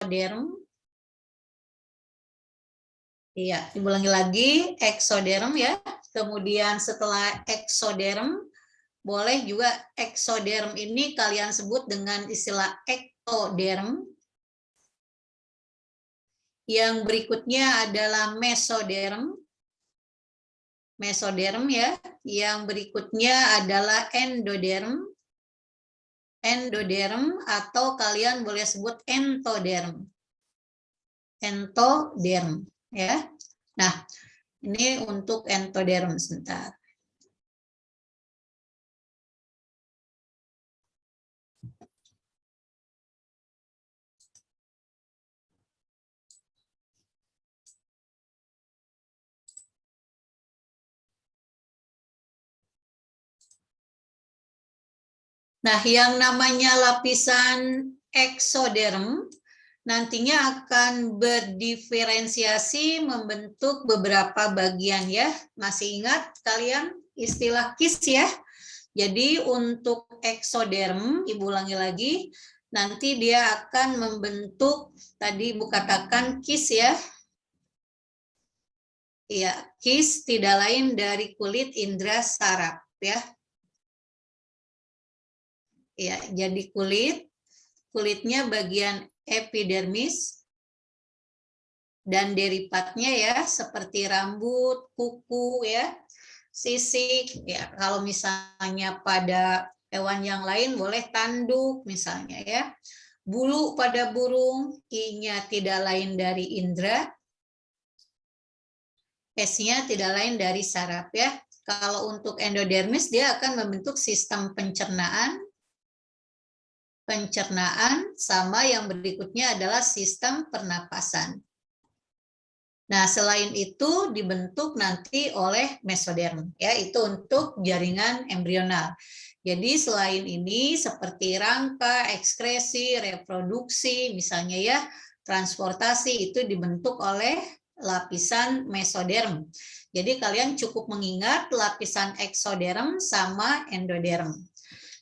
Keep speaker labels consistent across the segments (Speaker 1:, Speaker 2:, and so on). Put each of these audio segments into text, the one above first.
Speaker 1: eksoderm. Iya, diulangi lagi, eksoderm ya. Kemudian setelah eksoderm, boleh juga eksoderm ini kalian sebut dengan istilah ektoderm. Yang berikutnya adalah mesoderm. Mesoderm ya. Yang berikutnya adalah endoderm. Endoderm atau kalian boleh sebut entoderm. Entoderm ya. Nah, ini untuk entoderm sebentar. Nah, yang namanya lapisan eksoderm nantinya akan berdiferensiasi membentuk beberapa bagian ya. Masih ingat kalian istilah KIS ya? Jadi untuk eksoderm, Ibu ulangi lagi, nanti dia akan membentuk, tadi Ibu katakan KIS ya. Iya, KIS tidak lain dari kulit indera saraf ya. Ya, jadi kulitnya bagian epidermis dan deripatnya ya seperti rambut, kuku ya, sisik ya. Kalau misalnya pada hewan yang lain boleh tanduk misalnya ya. Bulu pada burung, I-nya tidak lain dari indera, S-nya tidak lain dari saraf ya. Kalau untuk endodermis dia akan membentuk sistem pencernaan sama yang berikutnya adalah sistem pernapasan. Nah, selain itu dibentuk nanti oleh mesoderm, ya, itu untuk jaringan embrional. Jadi selain ini seperti rangka, ekskresi, reproduksi, misalnya ya, transportasi itu dibentuk oleh lapisan mesoderm. Jadi kalian cukup mengingat lapisan eksoderm sama endoderm.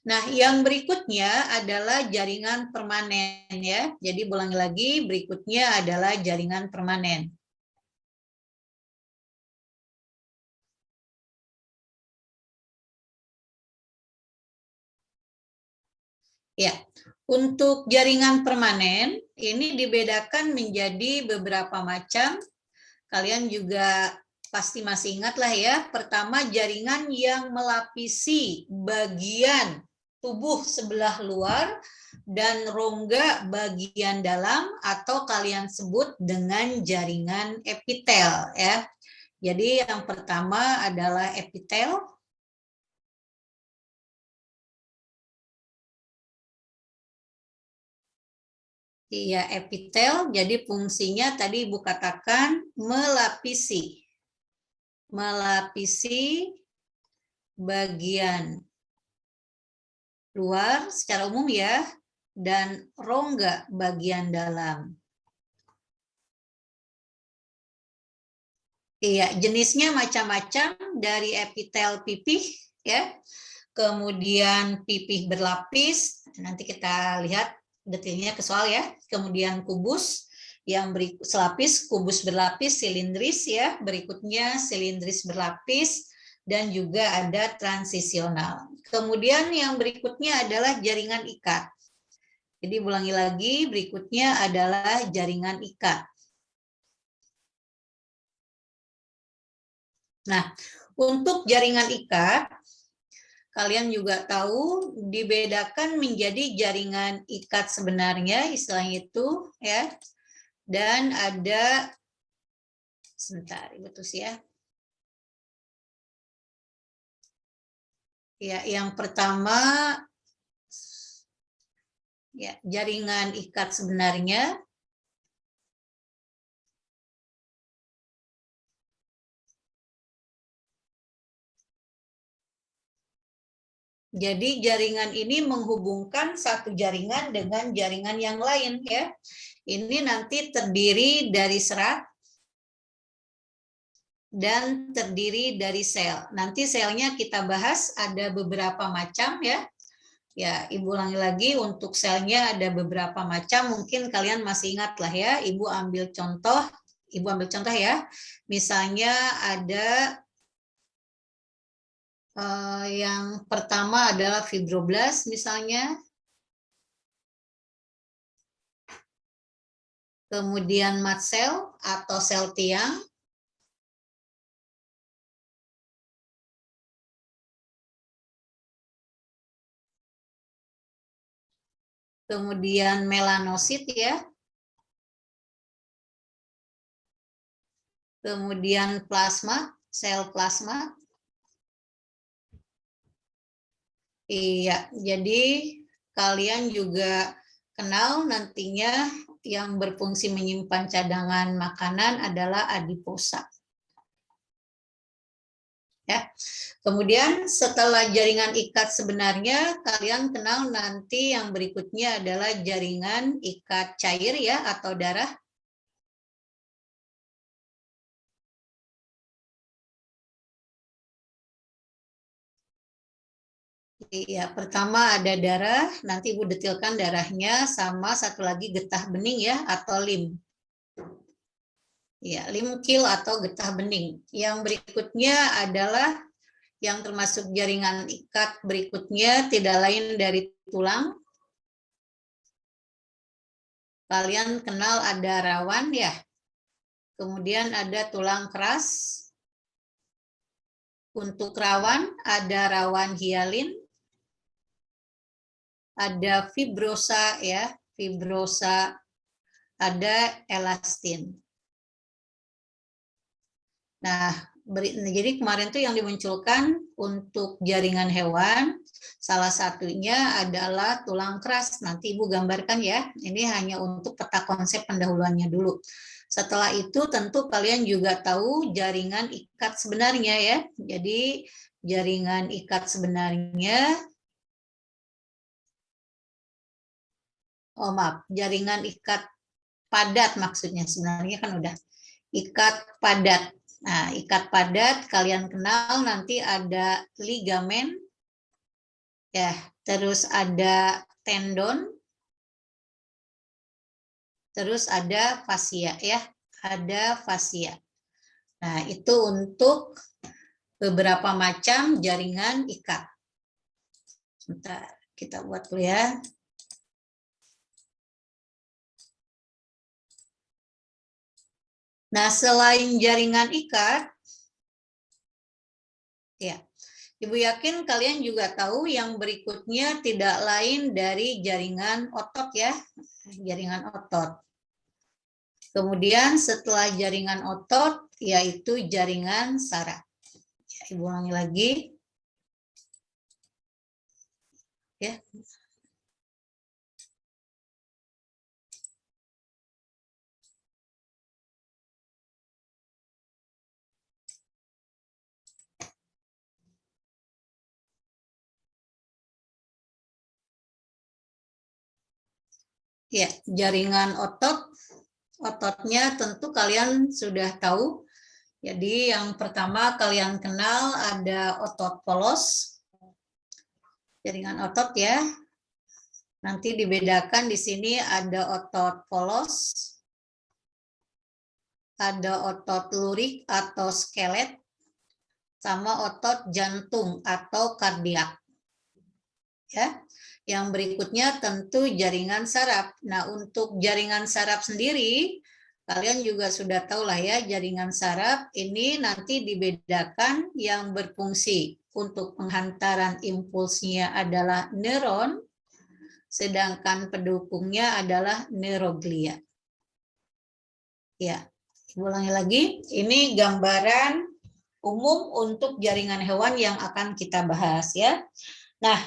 Speaker 1: Nah, yang berikutnya adalah jaringan permanen ya. Jadi ulangi lagi, berikutnya adalah jaringan permanen. Ya, untuk jaringan permanen ini dibedakan menjadi beberapa macam. Kalian juga pasti masih ingat lah ya. Pertama, jaringan yang melapisi bagian tubuh sebelah luar dan rongga bagian dalam atau kalian sebut dengan jaringan epitel ya. Jadi yang pertama adalah epitel. Iya, epitel. Jadi fungsinya tadi Ibu katakan melapisi bagian luar secara umum ya, dan rongga bagian dalam. Iya, jenisnya macam-macam dari epitel pipih ya. Kemudian pipih berlapis, nanti kita lihat detailnya ke soal ya. Kemudian kubus yang selapis, kubus berlapis, silindris ya. Berikutnya silindris berlapis dan juga ada transisional. Kemudian yang berikutnya adalah jaringan ikat. Jadi ulangi lagi, berikutnya adalah jaringan ikat. Nah, untuk jaringan ikat, kalian juga tahu dibedakan menjadi jaringan ikat sebenarnya, istilahnya itu ya. Dan ada, sebentar, Ibu tulis ya. Ya, yang pertama ya, jaringan ikat sebenarnya. Jadi jaringan ini menghubungkan satu jaringan dengan jaringan yang lain ya. Ini nanti terdiri dari serat dan terdiri dari sel. Nanti selnya kita bahas ada beberapa macam ya. Ya, Ibu ulangi lagi, untuk selnya ada beberapa macam, mungkin kalian masih ingat lah ya. Ibu ambil contoh ya. Misalnya ada yang pertama adalah fibroblast misalnya. Kemudian mast cell atau sel tiang. Kemudian melanosit ya. Kemudian plasma, sel plasma. Iya, jadi kalian juga kenal nantinya yang berfungsi menyimpan cadangan makanan adalah adiposa. Ya. Kemudian setelah jaringan ikat sebenarnya, kalian kenal nanti yang berikutnya adalah jaringan ikat cair ya atau darah. Iya, pertama ada darah, nanti Ibu detilkan darahnya, sama satu lagi getah bening ya atau lim. Ya, limkil atau getah bening. Yang berikutnya adalah yang termasuk jaringan ikat berikutnya tidak lain dari tulang. Kalian kenal ada rawan ya. Kemudian ada tulang keras. Untuk rawan ada rawan hialin. Ada fibrosa ya, fibrosa, ada elastin. Nah, jadi kemarin tuh yang dimunculkan untuk jaringan hewan, salah satunya adalah tulang keras. Nanti Ibu gambarkan ya, ini hanya untuk peta konsep pendahuluannya dulu. Setelah itu tentu kalian juga tahu jaringan ikat sebenarnya ya. Jadi jaringan ikat sebenarnya, jaringan ikat padat maksudnya, sebenarnya kan udah ikat padat. Nah, ikat padat kalian kenal nanti ada ligamen, ya, terus ada tendon, terus ada fascia ya, ada fascia. Nah, itu untuk beberapa macam jaringan ikat. Sebentar, kita buat dulu ya. Nah, selain jaringan ikat, ya, Ibu yakin kalian juga tahu yang berikutnya tidak lain dari jaringan otot ya, jaringan otot. Kemudian setelah jaringan otot, yaitu jaringan saraf. Ya, Ibu ulangi lagi. Ya. Ya, jaringan otot, ototnya tentu kalian sudah tahu. Jadi yang pertama kalian kenal ada otot polos, jaringan otot ya. Nanti dibedakan di sini ada otot polos, ada otot lurik atau skelet, sama otot jantung atau kardiak. Ya. Yang berikutnya tentu jaringan saraf. Nah, untuk jaringan saraf sendiri, kalian juga sudah tahu lah ya, jaringan saraf ini nanti dibedakan yang berfungsi untuk penghantaran impulsnya adalah neuron, sedangkan pendukungnya adalah neuroglia. Ya, ulangi lagi. Ini gambaran umum untuk jaringan hewan yang akan kita bahas ya. Nah,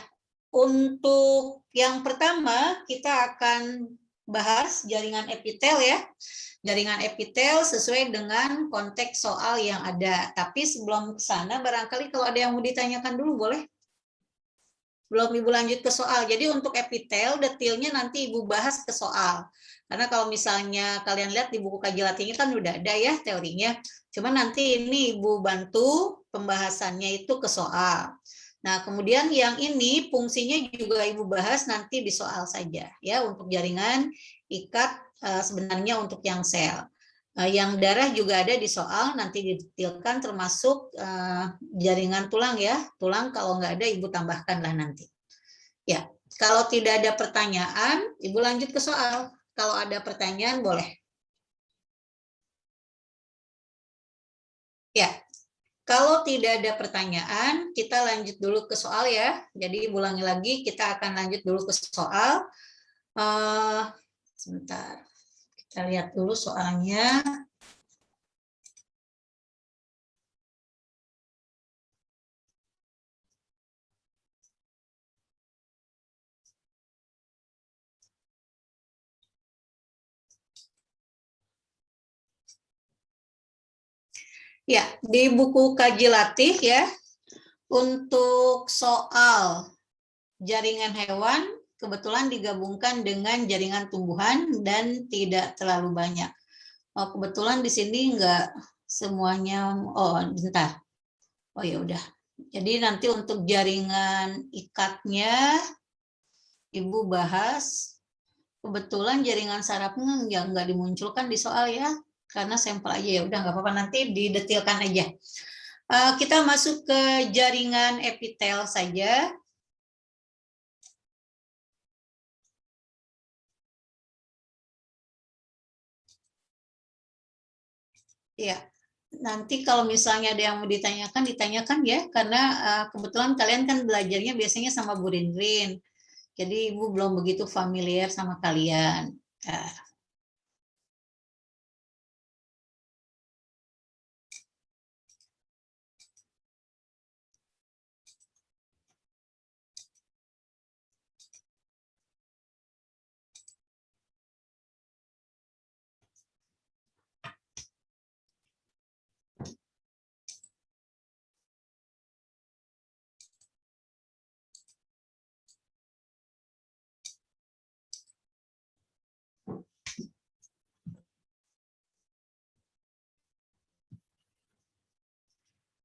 Speaker 1: untuk yang pertama kita akan bahas jaringan epitel ya. Jaringan epitel sesuai dengan konteks soal yang ada. Tapi sebelum ke sana barangkali kalau ada yang mau ditanyakan dulu boleh? Belum Ibu lanjut ke soal. Jadi untuk epitel detailnya nanti Ibu bahas ke soal. Karena kalau misalnya kalian lihat di buku kaji latihnya kan udah ada ya teorinya. Cuma nanti ini Ibu bantu pembahasannya itu ke soal. Nah, kemudian yang ini fungsinya juga Ibu bahas nanti di soal saja ya, untuk jaringan ikat sebenarnya untuk yang sel. Yang darah juga ada di soal, nanti didetailkan termasuk jaringan tulang ya. Tulang kalau nggak ada Ibu tambahkanlah nanti. Ya, kalau tidak ada pertanyaan, Ibu lanjut ke soal. Kalau ada pertanyaan boleh. Ya, kalau tidak ada pertanyaan, kita lanjut dulu ke soal ya. Jadi ulangi lagi, kita akan lanjut dulu ke soal. Sebentar, kita lihat dulu soalnya. Ya, di buku kaji latih ya, untuk soal jaringan hewan, kebetulan digabungkan dengan jaringan tumbuhan dan tidak terlalu banyak. Oh, kebetulan di sini enggak semuanya. Oh, bentar. Oh ya udah. Jadi nanti untuk jaringan ikatnya Ibu bahas. Kebetulan jaringan sarafnya nggak dimunculkan di soal ya, karena sampel aja ya udah nggak apa-apa, nanti didetilkan aja. Kita masuk ke jaringan epitel saja. Ya, nanti kalau misalnya ada yang mau ditanyakan, ditanyakan ya, karena kebetulan kalian kan belajarnya biasanya sama Bu Rinrin. Jadi Ibu belum begitu familiar sama kalian.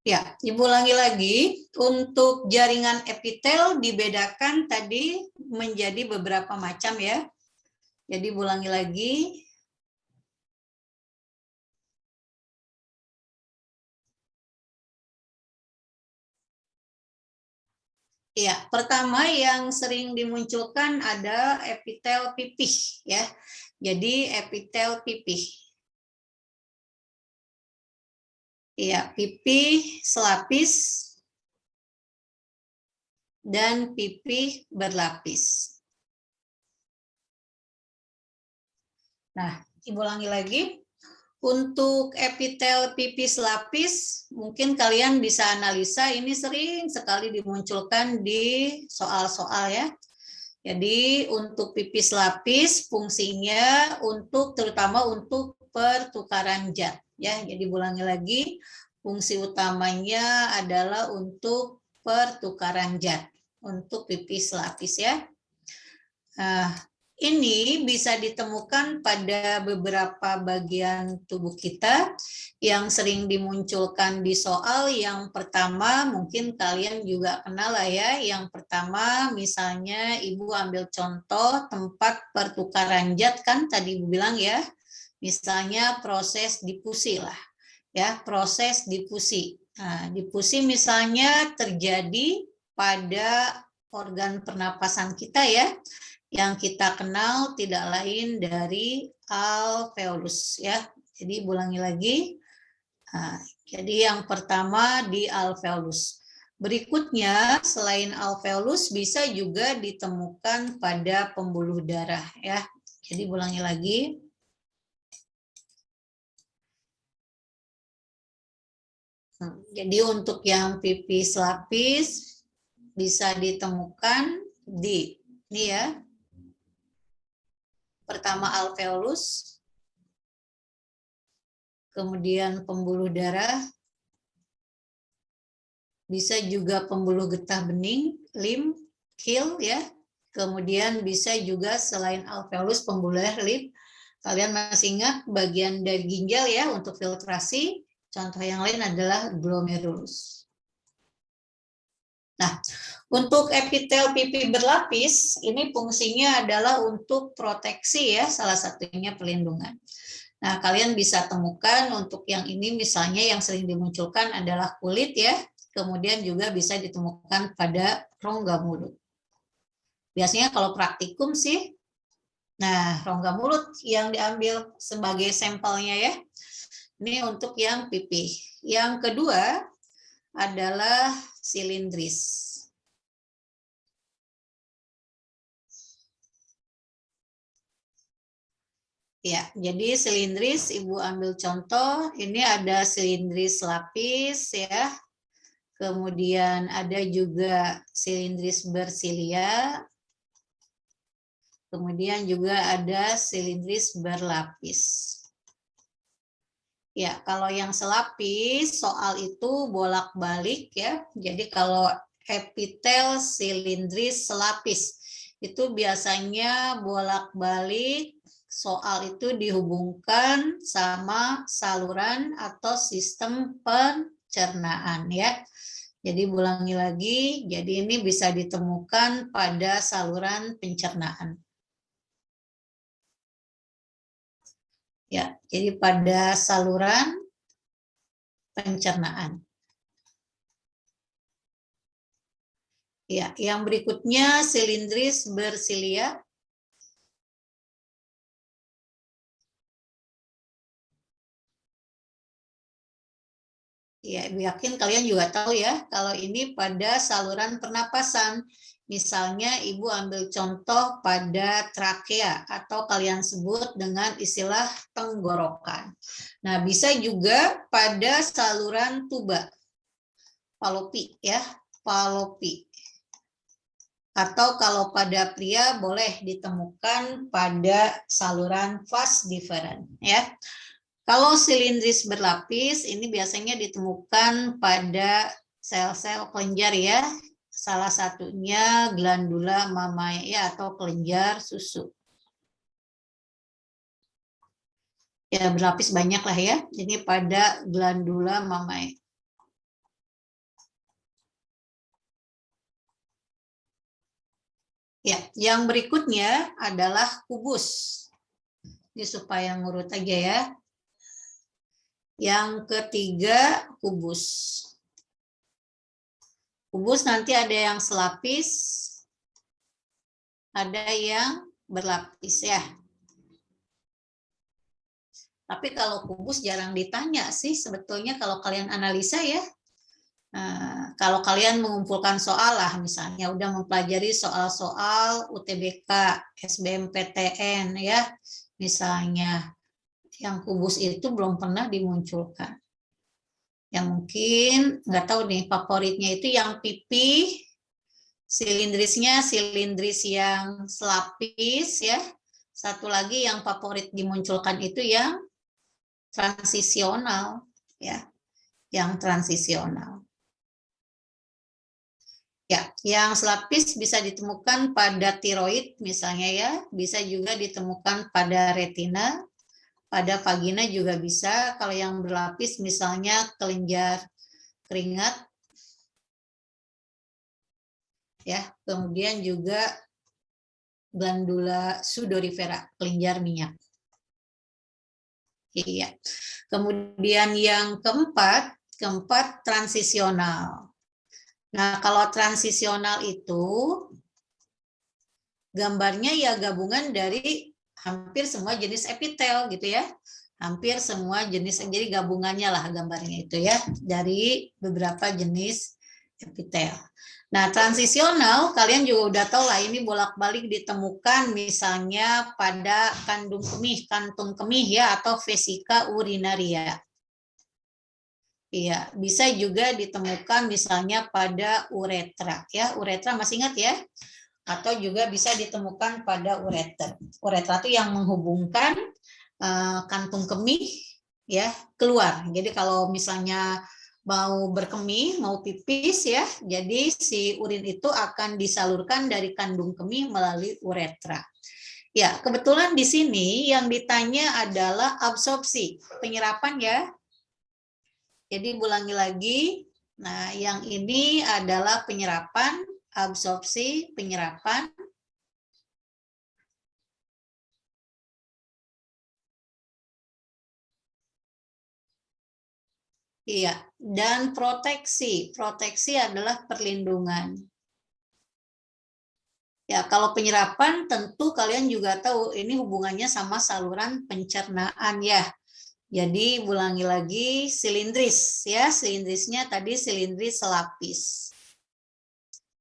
Speaker 1: Ya, Ibu ulangi lagi. Untuk jaringan epitel dibedakan tadi menjadi beberapa macam ya. Jadi Ibu ulangi lagi. Ya, pertama yang sering dimunculkan ada epitel pipih ya. Jadi epitel pipih. Ya, pipih selapis dan pipih berlapis. Nah, Ibu ulangi lagi. Untuk epitel pipis lapis, mungkin kalian bisa analisa, ini sering sekali dimunculkan di soal-soal ya. Jadi untuk pipis lapis fungsinya untuk terutama untuk pertukaran zat ya. Jadi ulangi lagi, fungsi utamanya adalah untuk pertukaran zat untuk pipis lapis ya. Ini bisa ditemukan pada beberapa bagian tubuh kita yang sering dimunculkan di soal. Yang pertama mungkin kalian juga kenal lah ya. Yang pertama misalnya Ibu ambil contoh tempat pertukaran zat kan tadi Ibu bilang ya. Misalnya proses difusi lah. Ya, proses difusi. Nah, difusi misalnya terjadi pada organ pernapasan kita ya, yang kita kenal tidak lain dari alveolus ya. Jadi ulangi lagi. Nah, jadi yang pertama di alveolus. Berikutnya selain alveolus bisa juga ditemukan pada pembuluh darah ya. Jadi ulangi lagi. Jadi untuk yang pipis lapis bisa ditemukan di ini ya. Pertama alveolus, kemudian pembuluh darah, bisa juga pembuluh getah bening, limf, keel ya. Kemudian bisa juga selain alveolus pembuluh darah limf. Kalian masih ingat bagian dari ginjal ya untuk filtrasi. Contoh yang lain adalah glomerulus. Nah, untuk epitel pipi berlapis, ini fungsinya adalah untuk proteksi ya, salah satunya perlindungan. Nah, kalian bisa temukan untuk yang ini misalnya yang sering dimunculkan adalah kulit ya, kemudian juga bisa ditemukan pada rongga mulut. Biasanya kalau praktikum sih, nah rongga mulut yang diambil sebagai sampelnya ya. Ini untuk yang pipi. Yang kedua adalah silindris. Ya, jadi silindris Ibu ambil contoh, ini ada silindris lapis ya. Kemudian ada juga silindris bersilia. Kemudian juga ada silindris berlapis. Ya, kalau yang selapis soal itu bolak-balik ya. Jadi kalau epitel silindris selapis itu biasanya bolak-balik, soal itu dihubungkan sama saluran atau sistem pencernaan ya. Jadi ulangi lagi, jadi ini bisa ditemukan pada saluran pencernaan. Ya, jadi pada saluran pencernaan. Ya, yang berikutnya silindris bersilia. Ya, Ibu yakin kalian juga tahu ya, kalau ini pada saluran pernapasan. Misalnya Ibu ambil contoh pada trakea atau kalian sebut dengan istilah tenggorokan. Nah, bisa juga pada saluran tuba, palopi ya, palopi. Atau kalau pada pria boleh ditemukan pada saluran vas deferens ya. Kalau silindris berlapis ini biasanya ditemukan pada sel-sel kelenjar ya. Salah satunya glandula mamae ya, atau kelenjar susu. Ya, berlapis banyak lah ya. Ini pada glandula mamae. Ya, yang berikutnya adalah kubus. Ini supaya ngurut aja ya. Yang ketiga, kubus. Kubus nanti ada yang selapis, ada yang berlapis ya. Tapi kalau kubus jarang ditanya sih sebetulnya kalau kalian analisa ya. Kalau kalian mengumpulkan soal lah, misalnya udah mempelajari soal-soal UTBK, SBMPTN ya, misalnya yang kubus itu belum pernah dimunculkan. Yang mungkin nggak tahu nih favoritnya itu yang pipi, silindrisnya silindris yang selapis ya. Satu lagi yang favorit dimunculkan itu yang transisional ya, yang transisional. Ya, yang selapis bisa ditemukan pada tiroid misalnya ya, bisa juga ditemukan pada retina, pada vagina juga bisa. Kalau yang berlapis misalnya kelenjar keringat, ya, kemudian juga glandula sudorifera, kelenjar minyak. Iya. Kemudian yang keempat transisional. Nah, kalau transisional itu gambarnya ya gabungan dari hampir semua jenis epitel gitu ya. Hampir semua jenis, jadi gabungannya lah gambarnya itu ya, dari beberapa jenis epitel. Nah, transisional kalian juga udah tahu lah, ini bolak-balik ditemukan misalnya pada kantung kemih ya, atau vesika urinaria. Iya, bisa juga ditemukan misalnya pada uretra ya. Uretra masih ingat ya? Atau juga bisa ditemukan pada ureter. Uretra itu yang menghubungkan kantung kemih ya keluar. Jadi kalau misalnya mau berkemih, mau pipis ya, jadi si urin itu akan disalurkan dari kandung kemih melalui uretra. Ya, kebetulan di sini yang ditanya adalah absorpsi, penyerapan ya. Jadi ulangi lagi. Nah, yang ini adalah penyerapan, absorpsi, penyerapan. Iya, dan proteksi. Proteksi adalah perlindungan. Ya, kalau penyerapan tentu kalian juga tahu ini hubungannya sama saluran pencernaan ya. Jadi ulangi lagi silindris ya, silindrisnya tadi silindris selapis.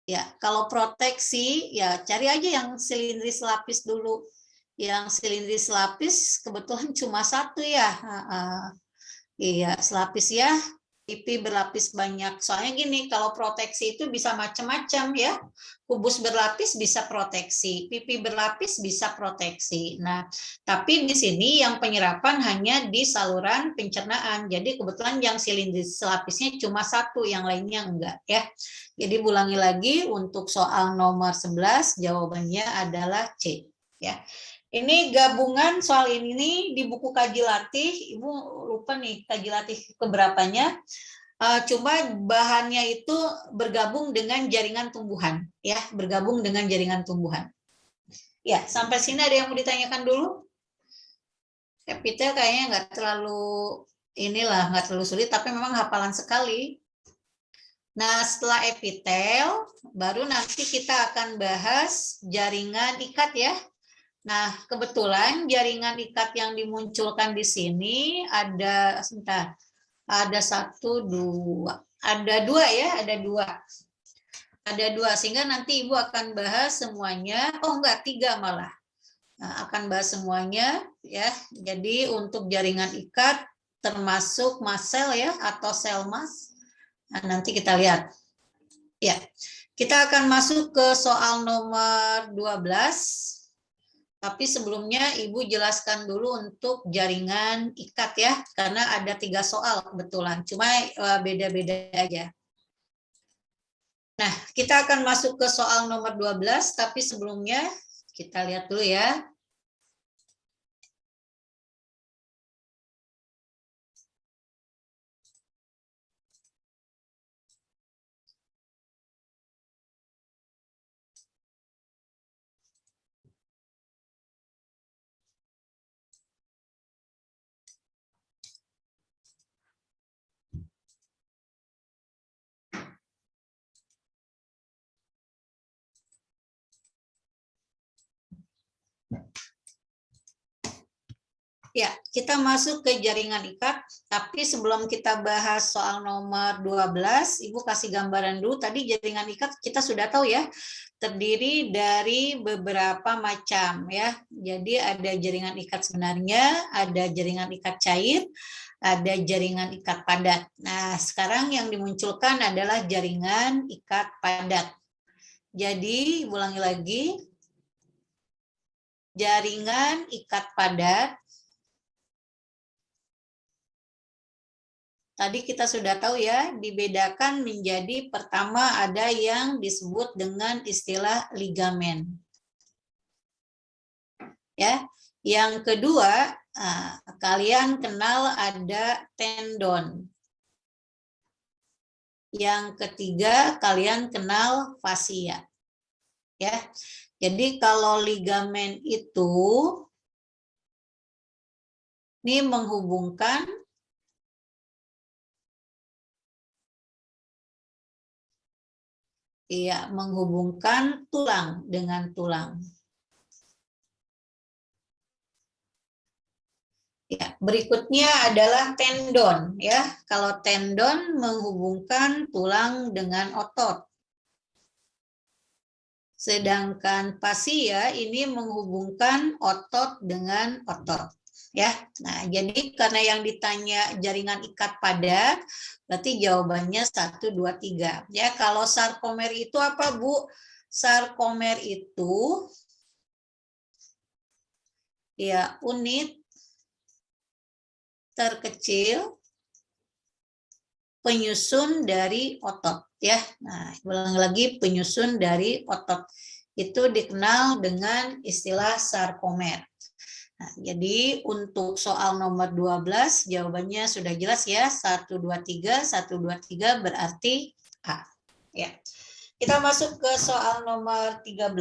Speaker 1: Ya, kalau proteksi ya cari aja yang silindris selapis dulu. Yang silindris selapis kebetulan cuma satu ya. Iya, selapis ya. Pipi berlapis banyak. Soalnya gini, kalau proteksi itu bisa macam-macam ya. Kubus berlapis bisa proteksi, pipi berlapis bisa proteksi. Nah, tapi di sini yang penyerapan hanya di saluran pencernaan. Jadi kebetulan yang silindris selapisnya cuma satu, yang lainnya enggak ya. Jadi ulangi lagi untuk soal nomor 11 jawabannya adalah C ya. Ini gabungan soal ini di buku kaji latih, Ibu lupa nih kaji latih keberapanya. Cuma bahannya itu bergabung dengan jaringan tumbuhan, ya, bergabung dengan jaringan tumbuhan. Ya, sampai sini ada yang mau ditanyakan dulu? Epitel kayaknya nggak terlalu nggak terlalu sulit, tapi memang hafalan sekali. Nah, setelah epitel, baru nanti kita akan bahas jaringan ikat ya. Nah, kebetulan jaringan ikat yang dimunculkan di sini ada, sebentar, ada dua ya, ada dua, sehingga nanti Ibu akan bahas semuanya, oh enggak, tiga malah. Nah, akan bahas semuanya ya. Jadi untuk jaringan ikat termasuk mast cell ya, atau sel mast. Nah, nanti kita lihat. Ya, kita akan masuk ke soal nomor 12. Tapi sebelumnya Ibu jelaskan dulu untuk jaringan ikat ya, karena ada 3 soal kebetulan, cuma beda-beda aja. Nah, kita akan masuk ke soal nomor 12, tapi sebelumnya kita lihat dulu ya. Ya, kita masuk ke jaringan ikat, tapi sebelum kita bahas soal nomor 12, Ibu kasih gambaran dulu. Tadi jaringan ikat kita sudah tahu ya, terdiri dari beberapa macam ya. Jadi ada jaringan ikat sebenarnya, ada jaringan ikat cair, ada jaringan ikat padat. Nah, sekarang yang dimunculkan adalah jaringan ikat padat. Jadi, ulangi lagi, jaringan ikat padat tadi kita sudah tahu ya, dibedakan menjadi pertama ada yang disebut dengan istilah ligamen. Ya, yang kedua, kalian kenal ada tendon. Yang ketiga, kalian kenal fascia. Ya. Jadi kalau ligamen itu ini menghubungkan tulang dengan tulang. Ya, berikutnya adalah tendon ya. Kalau tendon menghubungkan tulang dengan otot. Sedangkan fascia ini menghubungkan otot dengan otot ya. Nah, jadi karena yang ditanya jaringan ikat padat, berarti jawabannya 1 2 3. Ya, kalau sarkomer itu apa, Bu? Sarkomer itu ya unit terkecil penyusun dari otot ya. Nah, ulang lagi, penyusun dari otot itu dikenal dengan istilah sarkomer. Nah, jadi untuk soal nomor 12 jawabannya sudah jelas ya, 1, 2, 3, 1, 2, 3 berarti A. Ya. Kita masuk ke soal nomor 13.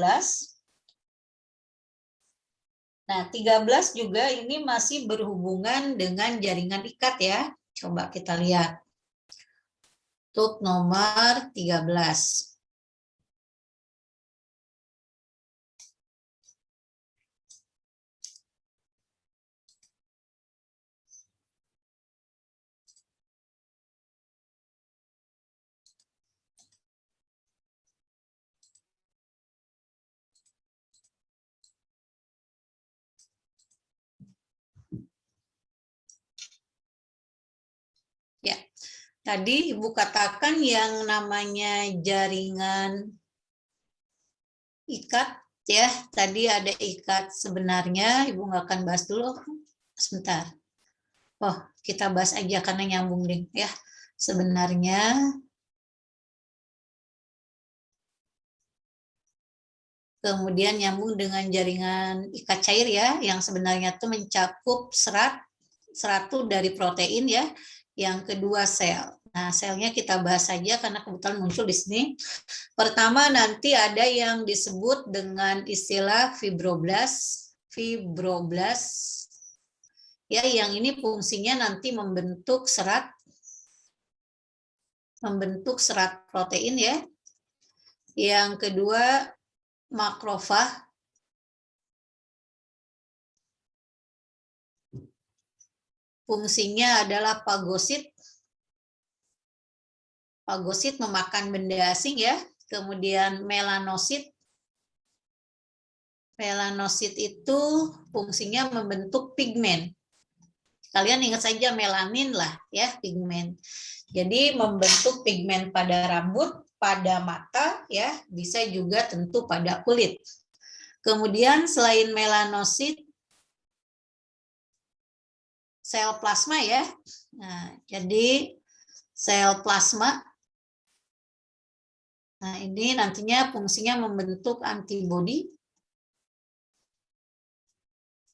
Speaker 1: Nah, 13 juga ini masih berhubungan dengan jaringan ikat ya. Coba kita lihat. Untuk nomor 13. Ya, tadi Ibu katakan yang namanya jaringan ikat ya, tadi ada ikat sebenarnya, Ibu nggak akan bahas dulu, sebentar. Oh, kita bahas aja karena nyambung deh ya. Sebenarnya kemudian nyambung dengan jaringan ikat cair ya, yang sebenarnya itu mencakup serat dari protein ya. Yang kedua sel. Nah, selnya kita bahas saja karena kebetulan muncul di sini. Pertama nanti ada yang disebut dengan istilah fibroblast. Ya, yang ini fungsinya nanti membentuk serat protein ya. Yang kedua makrofag. Fungsinya adalah pagosit. Pagosit memakan benda asing ya. Kemudian melanosit. Melanosit itu fungsinya membentuk pigmen. Kalian ingat saja melanin lah ya, pigmen. Jadi membentuk pigmen pada rambut, pada mata ya, bisa juga tentu pada kulit. Kemudian selain melanosit, sel plasma ya. Nah, jadi sel plasma. Nah, ini nantinya fungsinya membentuk antibodi.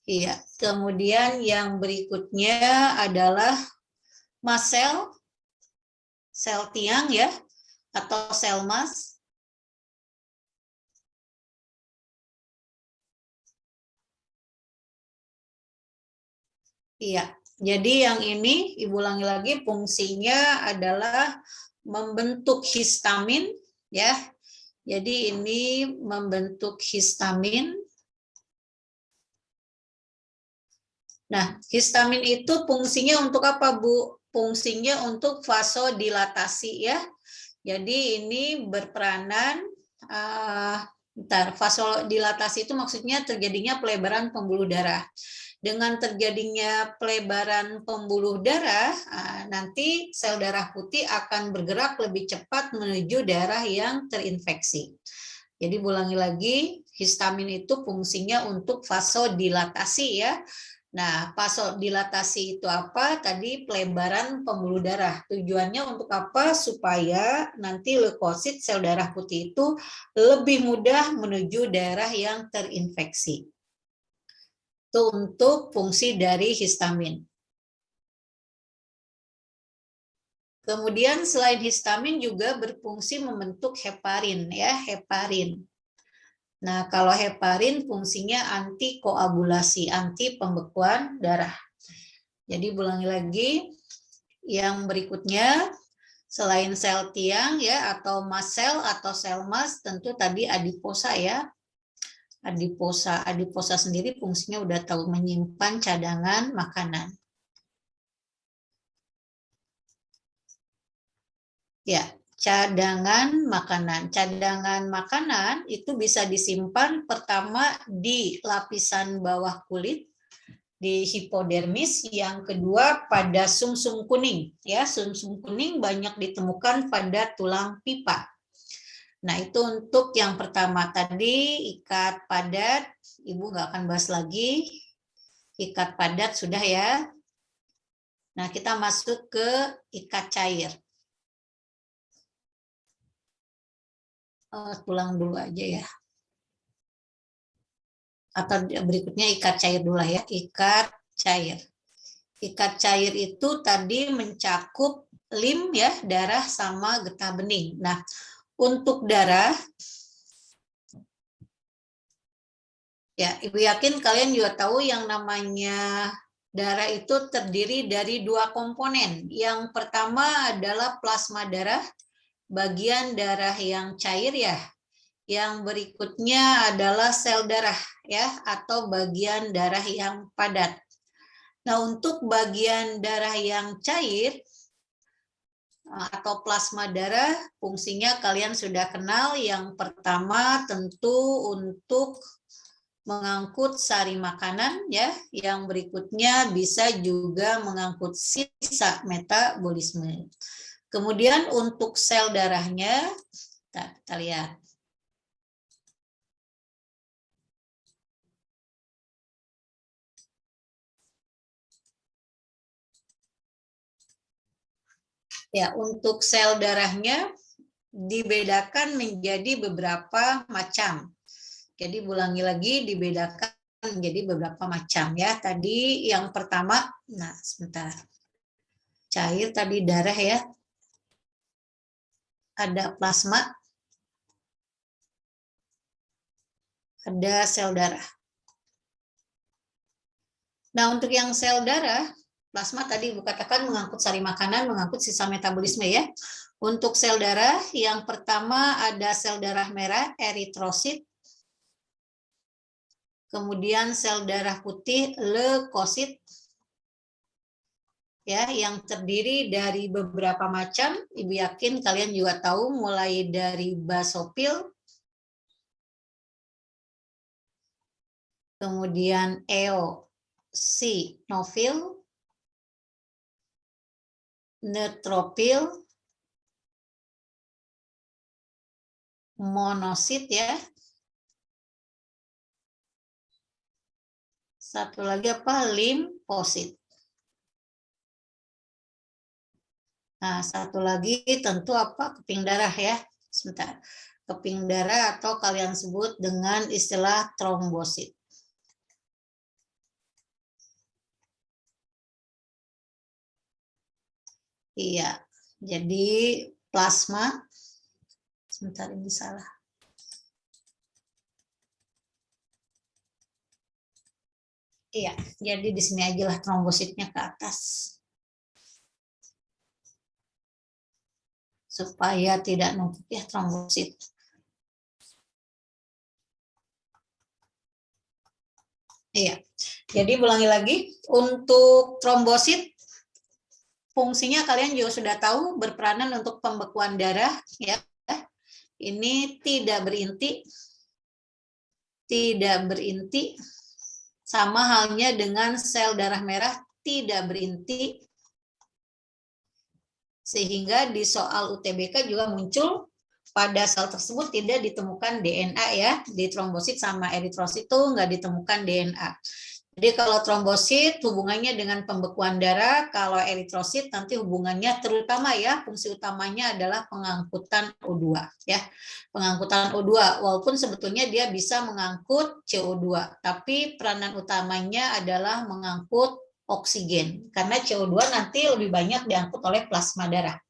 Speaker 1: Iya, kemudian yang berikutnya adalah mast cell, sel tiang ya, atau sel mast. Iya, jadi yang ini Ibu ulangi lagi fungsinya adalah membentuk histamin ya. Jadi ini membentuk histamin. Nah, histamin itu fungsinya untuk apa, Bu? Fungsinya untuk vasodilatasi ya. Jadi ini berperanan vasodilatasi itu maksudnya terjadinya pelebaran pembuluh darah. Dengan terjadinya pelebaran pembuluh darah, nanti sel darah putih akan bergerak lebih cepat menuju darah yang terinfeksi. Jadi ulangi lagi, histamin itu fungsinya untuk vasodilatasi ya. Nah, vasodilatasi itu apa? Tadi pelebaran pembuluh darah. Tujuannya untuk apa? Supaya nanti leukosit sel darah putih itu lebih mudah menuju darah yang terinfeksi. Itu untuk fungsi dari histamin. Kemudian selain histamin juga berfungsi membentuk heparin ya, heparin. Nah, kalau heparin fungsinya anti koagulasi, anti pembekuan darah. Jadi ulangi lagi, yang berikutnya selain sel tiang ya atau mast cell atau sel mast, tentu tadi adiposa ya. Adiposa sendiri fungsinya udah tahu, menyimpan cadangan makanan. Ya, cadangan makanan. Cadangan makanan itu bisa disimpan pertama di lapisan bawah kulit, di hipodermis, yang kedua pada sumsum kuning. Ya, sumsum kuning banyak ditemukan pada tulang pipa. Nah, itu untuk yang pertama tadi, ikat padat. Ibu nggak akan bahas lagi. Ikat padat sudah ya. Nah, kita masuk ke ikat cair. Pulang dulu aja ya. atau berikutnya ikat cair dulu ya, ikat cair. Ikat cair itu tadi mencakup lim ya, darah sama getah bening. Nah, untuk darah, ya Ibu yakin kalian juga tahu yang namanya darah itu terdiri dari dua komponen. Yang pertama adalah plasma darah, bagian darah yang cair ya. Yang berikutnya adalah sel darah ya, atau bagian darah yang padat. Nah, untuk bagian darah yang cair atau plasma darah, fungsinya kalian sudah kenal. Yang pertama tentu untuk mengangkut sari makanan ya, yang berikutnya bisa juga mengangkut sisa metabolisme. Kemudian untuk sel darahnya, kita lihat. Ya, untuk sel darahnya dibedakan menjadi beberapa macam. Jadi ulangi lagi, dibedakan menjadi beberapa macam ya. Tadi yang pertama, nah sebentar. Cair tadi darah ya. Ada plasma. Ada sel darah. Nah, untuk yang sel darah, plasma tadi Ibu katakan mengangkut sari makanan, mengangkut sisa metabolisme ya. Untuk sel darah, yang pertama ada sel darah merah, eritrosit. Kemudian sel darah putih, leukosit. Ya, yang terdiri dari beberapa macam. Ibu yakin kalian juga tahu, mulai dari basofil, kemudian eosinofil, neutropil, monosit ya. Satu lagi apa? Limfosit. Nah, satu lagi tentu apa? Keping darah ya. Sebentar. Keping darah atau kalian sebut dengan istilah trombosit. Iya. Jadi plasma, sebentar ini salah. Iya, jadi di sini aja lah trombositnya ke atas. Supaya tidak numpuk ya trombosit. Iya, jadi ulangi lagi. Untuk trombosit, fungsinya kalian juga sudah tahu, berperanan untuk pembekuan darah. Ya, ini tidak berinti, sama halnya dengan sel darah merah tidak berinti, sehingga di soal UTBK juga muncul pada sel tersebut tidak ditemukan DNA ya, di trombosit sama eritrosit itu nggak ditemukan DNA. Jadi kalau trombosit hubungannya dengan pembekuan darah, kalau eritrosit nanti hubungannya terutama ya, fungsi utamanya adalah pengangkutan O2 ya. Pengangkutan O2 walaupun sebetulnya dia bisa mengangkut CO2, tapi peranan utamanya adalah mengangkut oksigen karena CO2 nanti lebih banyak diangkut oleh plasma darah.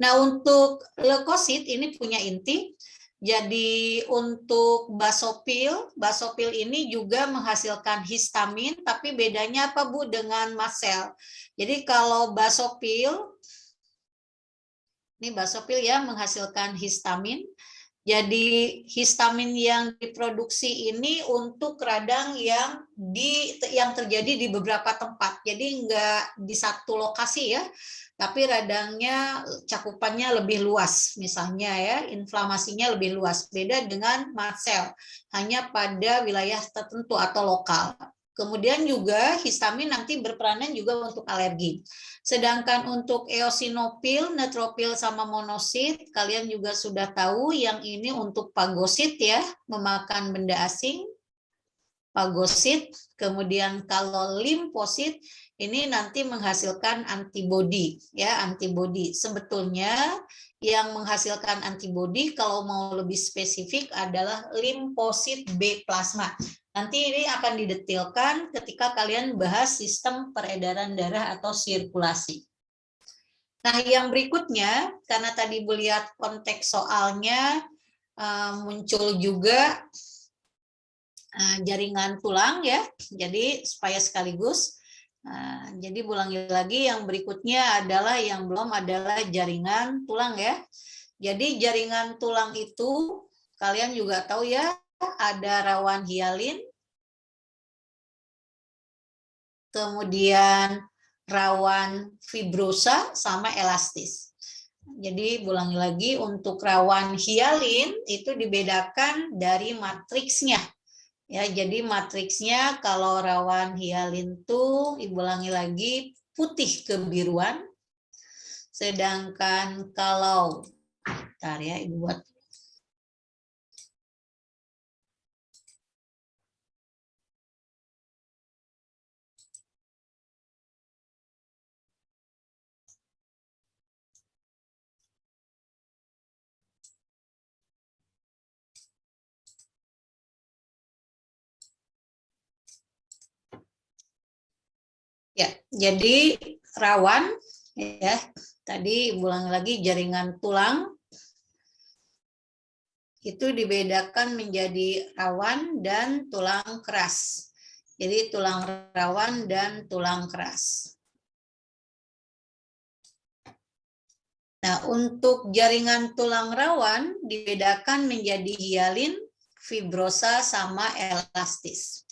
Speaker 1: Nah, untuk leukosit ini punya inti. Jadi untuk basofil ini juga menghasilkan histamin, tapi bedanya apa Bu dengan mast cell? Jadi kalau basofil, ini basofil ya menghasilkan histamin. Jadi histamin yang diproduksi ini untuk radang yang terjadi di beberapa tempat. Jadi enggak di satu lokasi ya, tapi radangnya cakupannya lebih luas. Misalnya ya, inflamasinya lebih luas. Beda dengan mast cell, hanya pada wilayah tertentu atau lokal. Kemudian juga histamin nanti berperanan juga untuk alergi. Sedangkan untuk eosinofil, neutropil sama monosit, kalian juga sudah tahu yang ini untuk pagosit ya, memakan benda asing. Pagosit, kemudian kalau limfosit ini nanti menghasilkan antibodi ya, antibodi. Sebetulnya yang menghasilkan antibodi kalau mau lebih spesifik adalah limfosit B plasma. Nanti ini akan didetilkan ketika kalian bahas sistem peredaran darah atau sirkulasi. Nah, yang berikutnya, karena tadi Ibu lihat konteks soalnya muncul juga jaringan tulang ya, jadi supaya sekaligus. Jadi ulangi lagi, yang berikutnya adalah yang belum adalah jaringan tulang ya. Jadi jaringan tulang itu kalian juga tahu ya, ada rawan hialin, kemudian rawan fibrosa sama elastis. Jadi ulangi lagi, untuk rawan hialin itu dibedakan dari matriksnya. Ya, jadi matriksnya kalau rawan hialin tuh, Ibu ulangi lagi, putih kebiruan. Sedangkan kalau, bentar ya, Ibu buat. Ya, jadi rawan ya. Tadi ulangi lagi, jaringan tulang itu dibedakan menjadi rawan dan tulang keras. Jadi tulang rawan dan tulang keras. Nah, untuk jaringan tulang rawan dibedakan menjadi hialin, fibrosa, sama elastis.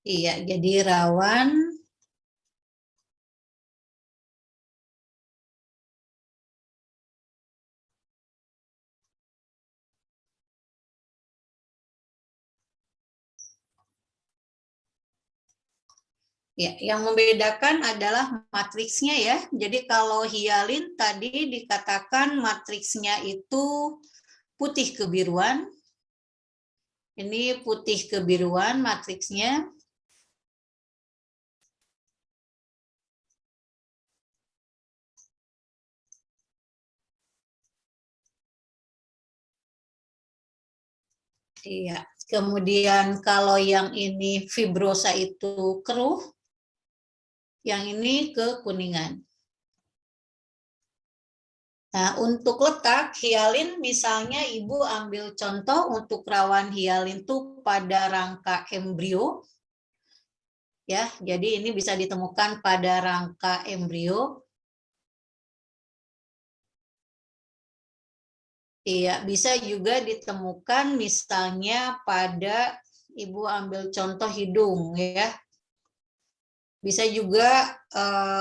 Speaker 1: Iya, jadi rawan, ya, yang membedakan adalah matriksnya ya. Jadi kalau hialin tadi dikatakan matriksnya itu putih kebiruan. Ini putih kebiruan matriksnya. Iya. Kemudian kalau yang ini fibrosa itu keruh, yang ini kekuningan. Nah, untuk letak hialin, misalnya Ibu ambil contoh untuk rawan hialin itu pada rangka embrio. Ya, jadi ini bisa ditemukan pada rangka embrio. Iya, bisa juga ditemukan misalnya pada, Ibu ambil contoh hidung ya. Bisa juga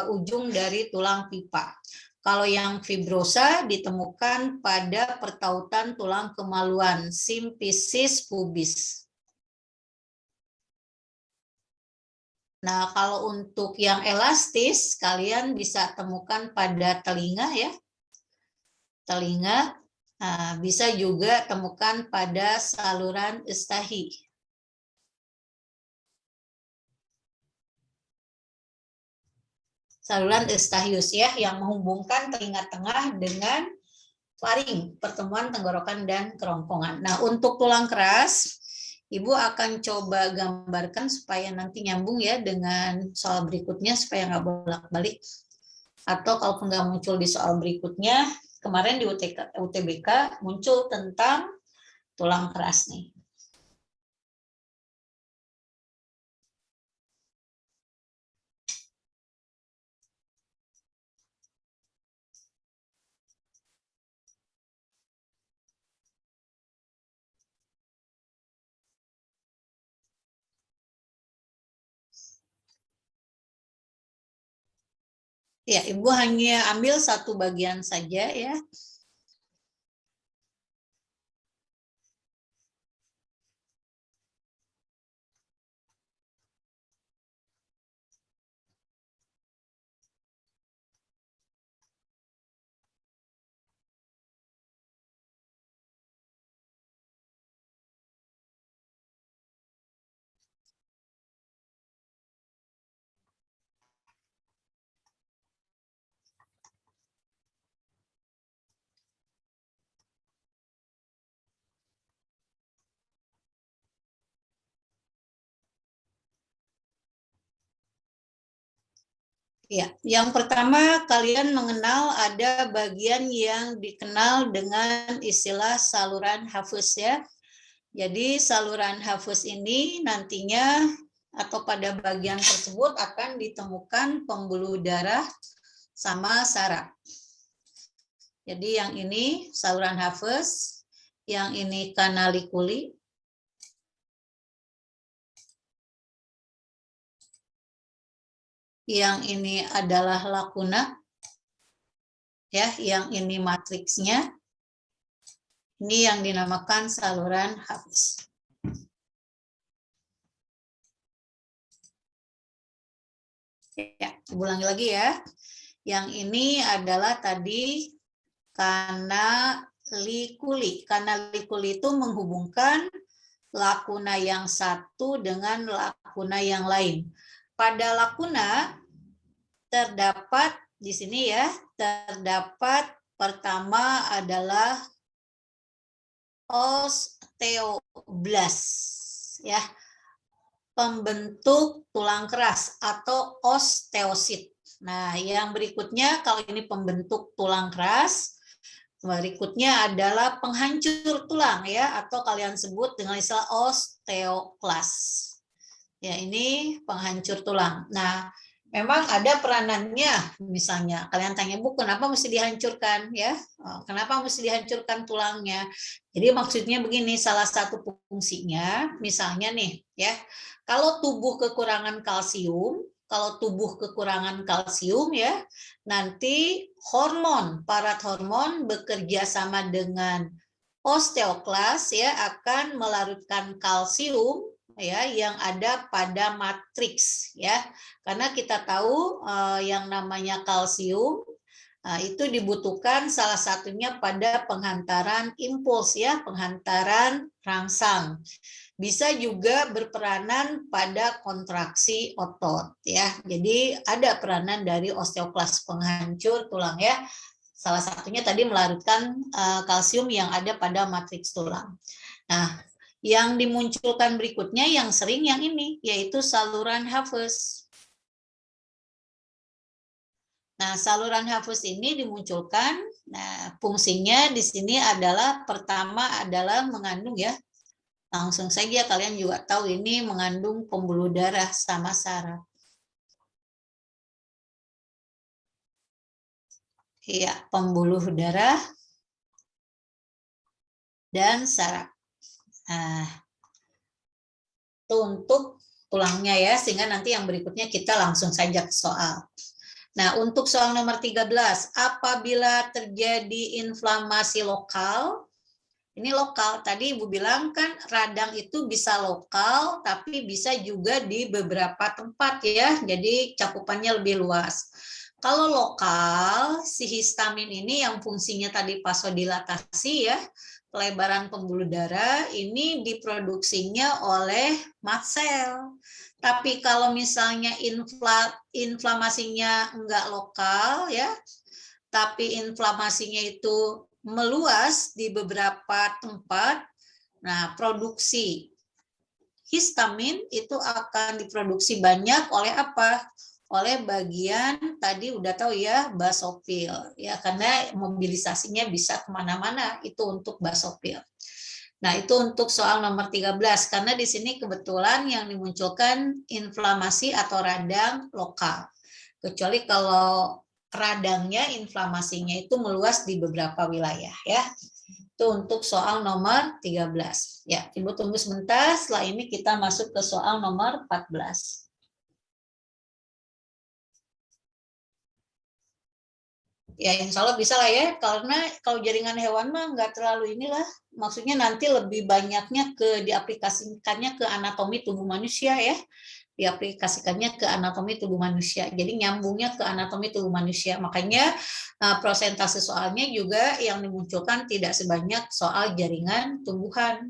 Speaker 1: ujung dari tulang pipa. Kalau yang fibrosa ditemukan pada pertautan tulang kemaluan, simfisis pubis. Nah, kalau untuk yang elastis, kalian bisa temukan pada telinga ya. Telinga, bisa juga temukan pada saluran Eustachi. Saluran Eustachius ya, yang menghubungkan telinga tengah dengan faring, pertemuan tenggorokan dan kerongkongan. Nah, untuk tulang keras, Ibu akan coba gambarkan supaya nanti nyambung ya dengan soal berikutnya, supaya nggak bolak-balik. Atau kalaupun nggak muncul di soal berikutnya, kemarin di UTBK muncul tentang tulang keras nih. Ya, Ibu hanya ambil satu bagian saja ya. Ya, yang pertama kalian mengenal ada bagian yang dikenal dengan istilah saluran hafus ya. Jadi saluran hafus ini nantinya atau pada bagian tersebut akan ditemukan pembuluh darah sama saraf. Jadi yang ini saluran hafus, yang ini kanalikuli, yang ini adalah lakuna, ya, yang ini matriksnya, ini yang dinamakan saluran hafus. Ya, ulangi lagi ya. Yang ini adalah tadi kanalikuli. Kanalikuli itu menghubungkan lakuna yang satu dengan lakuna yang lain. Pada lakuna terdapat di sini ya, terdapat pertama adalah osteoblast ya, pembentuk tulang keras atau osteosit. Nah, yang berikutnya kalau ini pembentuk tulang keras, berikutnya adalah penghancur tulang ya, atau kalian sebut dengan istilah osteoklas. Ya, ini penghancur tulang. Nah, memang ada peranannya. Misalnya kalian tanya, Bu, kenapa mesti dihancurkan ya? Kenapa mesti dihancurkan tulangnya? Jadi maksudnya begini, salah satu fungsinya misalnya nih ya, kalau tubuh kekurangan kalsium, ya, nanti parat hormon bekerja sama dengan osteoklas ya, akan melarutkan kalsium ya yang ada pada matriks ya, karena kita tahu yang namanya kalsium itu dibutuhkan salah satunya pada penghantaran impuls ya, penghantaran rangsang. Bisa juga berperanan pada kontraksi otot ya. Jadi ada peranan dari osteoklas penghancur tulang ya. Salah satunya tadi melarutkan kalsium yang ada pada matriks tulang. Nah, yang dimunculkan berikutnya yang sering yang ini, yaitu saluran hafus. Nah, saluran hafus ini dimunculkan, nah fungsinya di sini adalah pertama adalah mengandung ya, langsung saja kalian juga tahu ini mengandung pembuluh darah sama saraf. Iya, pembuluh darah dan saraf. Nah, itu untuk tulangnya ya, sehingga nanti yang berikutnya kita langsung saja ke soal. Nah, untuk soal nomor 13, apabila terjadi inflamasi lokal, ini lokal, tadi Ibu bilang kan radang itu bisa lokal, tapi bisa juga di beberapa tempat ya, jadi cakupannya lebih luas. Kalau lokal, si histamin ini yang fungsinya tadi vasodilatasi ya, pelebaran pembuluh darah, ini diproduksinya oleh mast cell. Tapi kalau misalnya inflamasinya enggak lokal ya, tapi inflamasinya itu meluas di beberapa tempat, nah produksi histamin itu akan diproduksi banyak oleh apa? Oleh bagian tadi udah tahu ya, basofil ya, karena mobilisasinya bisa kemana-mana, itu untuk basofil. Nah, itu untuk soal nomor 13, karena di sini kebetulan yang dimunculkan inflamasi atau radang lokal. Kecuali kalau radangnya, inflamasinya itu meluas di beberapa wilayah ya. Itu untuk soal nomor 13. Ya, Ibu tunggu sebentar, setelah ini kita masuk ke soal nomor 14. Ya, insya Allah bisa lah ya, karena kalau jaringan hewan mah nggak terlalu inilah, maksudnya nanti lebih banyaknya diaplikasikannya ke anatomi tubuh manusia ya, diaplikasikannya ke anatomi tubuh manusia, jadi nyambungnya ke anatomi tubuh manusia, makanya prosentase soalnya juga yang dimunculkan tidak sebanyak soal jaringan tumbuhan.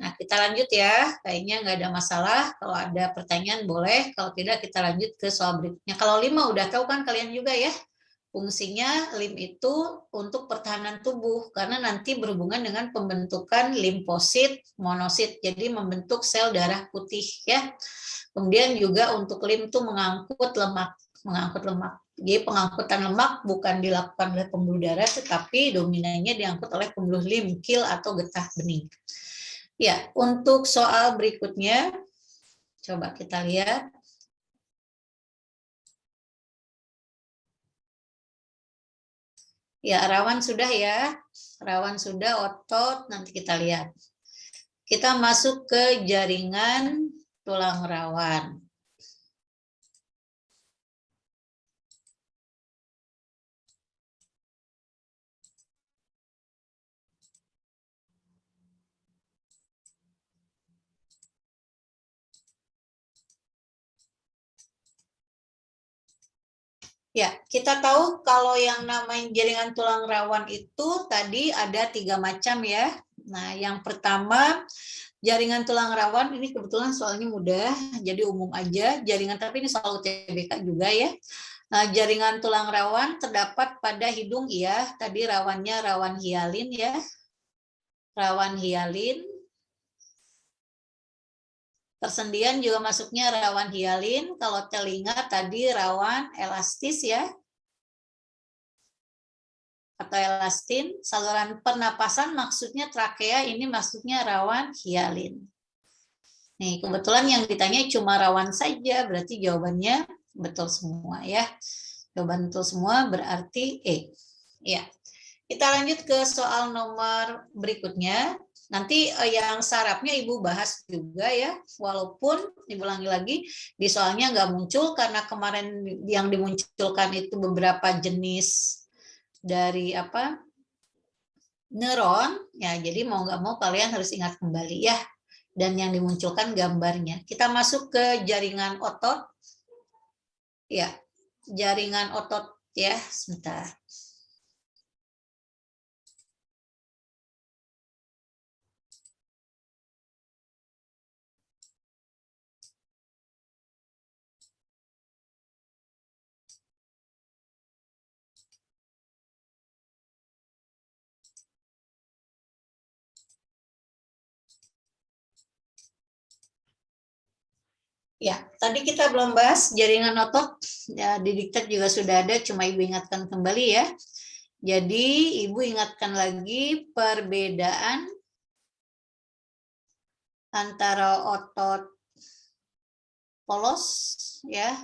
Speaker 1: Nah, kita lanjut ya, kayaknya nggak ada masalah, kalau ada pertanyaan boleh, kalau tidak kita lanjut ke soal berikutnya. Kalau 5 udah tahu kan kalian juga ya, fungsinya lim itu untuk pertahanan tubuh karena nanti berhubungan dengan pembentukan limfosit, monosit, jadi membentuk sel darah putih ya. Kemudian juga untuk lim itu mengangkut lemak mengangkut lemak. Jadi pengangkutan lemak bukan dilakukan oleh pembuluh darah, tetapi dominannya diangkut oleh pembuluh limfkil atau getah bening. Ya, untuk soal berikutnya, coba kita lihat. Ya, rawan sudah ya. Rawan sudah, otot, nanti kita lihat. Kita masuk ke jaringan tulang rawan. Ya, kita tahu kalau yang namanya jaringan tulang rawan itu tadi ada 3 macam ya. Nah, yang pertama jaringan tulang rawan ini kebetulan soalnya mudah, jadi umum aja. Jaringan, tapi ini soal UTBK juga ya. Nah, jaringan tulang rawan terdapat pada hidung ya. Tadi rawannya rawan hialin ya. Rawan hialin. Persendian juga masuknya rawan hialin. Kalau telinga tadi rawan elastis ya. Atau elastin. Saluran pernapasan maksudnya trakea, ini maksudnya rawan hialin. Nih, kebetulan yang ditanya cuma rawan saja, berarti jawabannya betul semua ya. Jawaban betul semua berarti E. Ya. Kita lanjut ke soal nomor berikutnya. Nanti yang sarafnya Ibu bahas juga ya, walaupun diulangi lagi di soalnya nggak muncul karena kemarin yang dimunculkan itu beberapa jenis dari neuron ya, jadi mau nggak mau kalian harus ingat kembali ya, dan yang dimunculkan gambarnya. Kita masuk ke jaringan otot ya, jaringan otot ya, sebentar. Ya, tadi kita belum bahas jaringan otot, ya, di diktat juga sudah ada, cuma Ibu ingatkan kembali ya. Jadi Ibu ingatkan lagi perbedaan antara otot polos ya,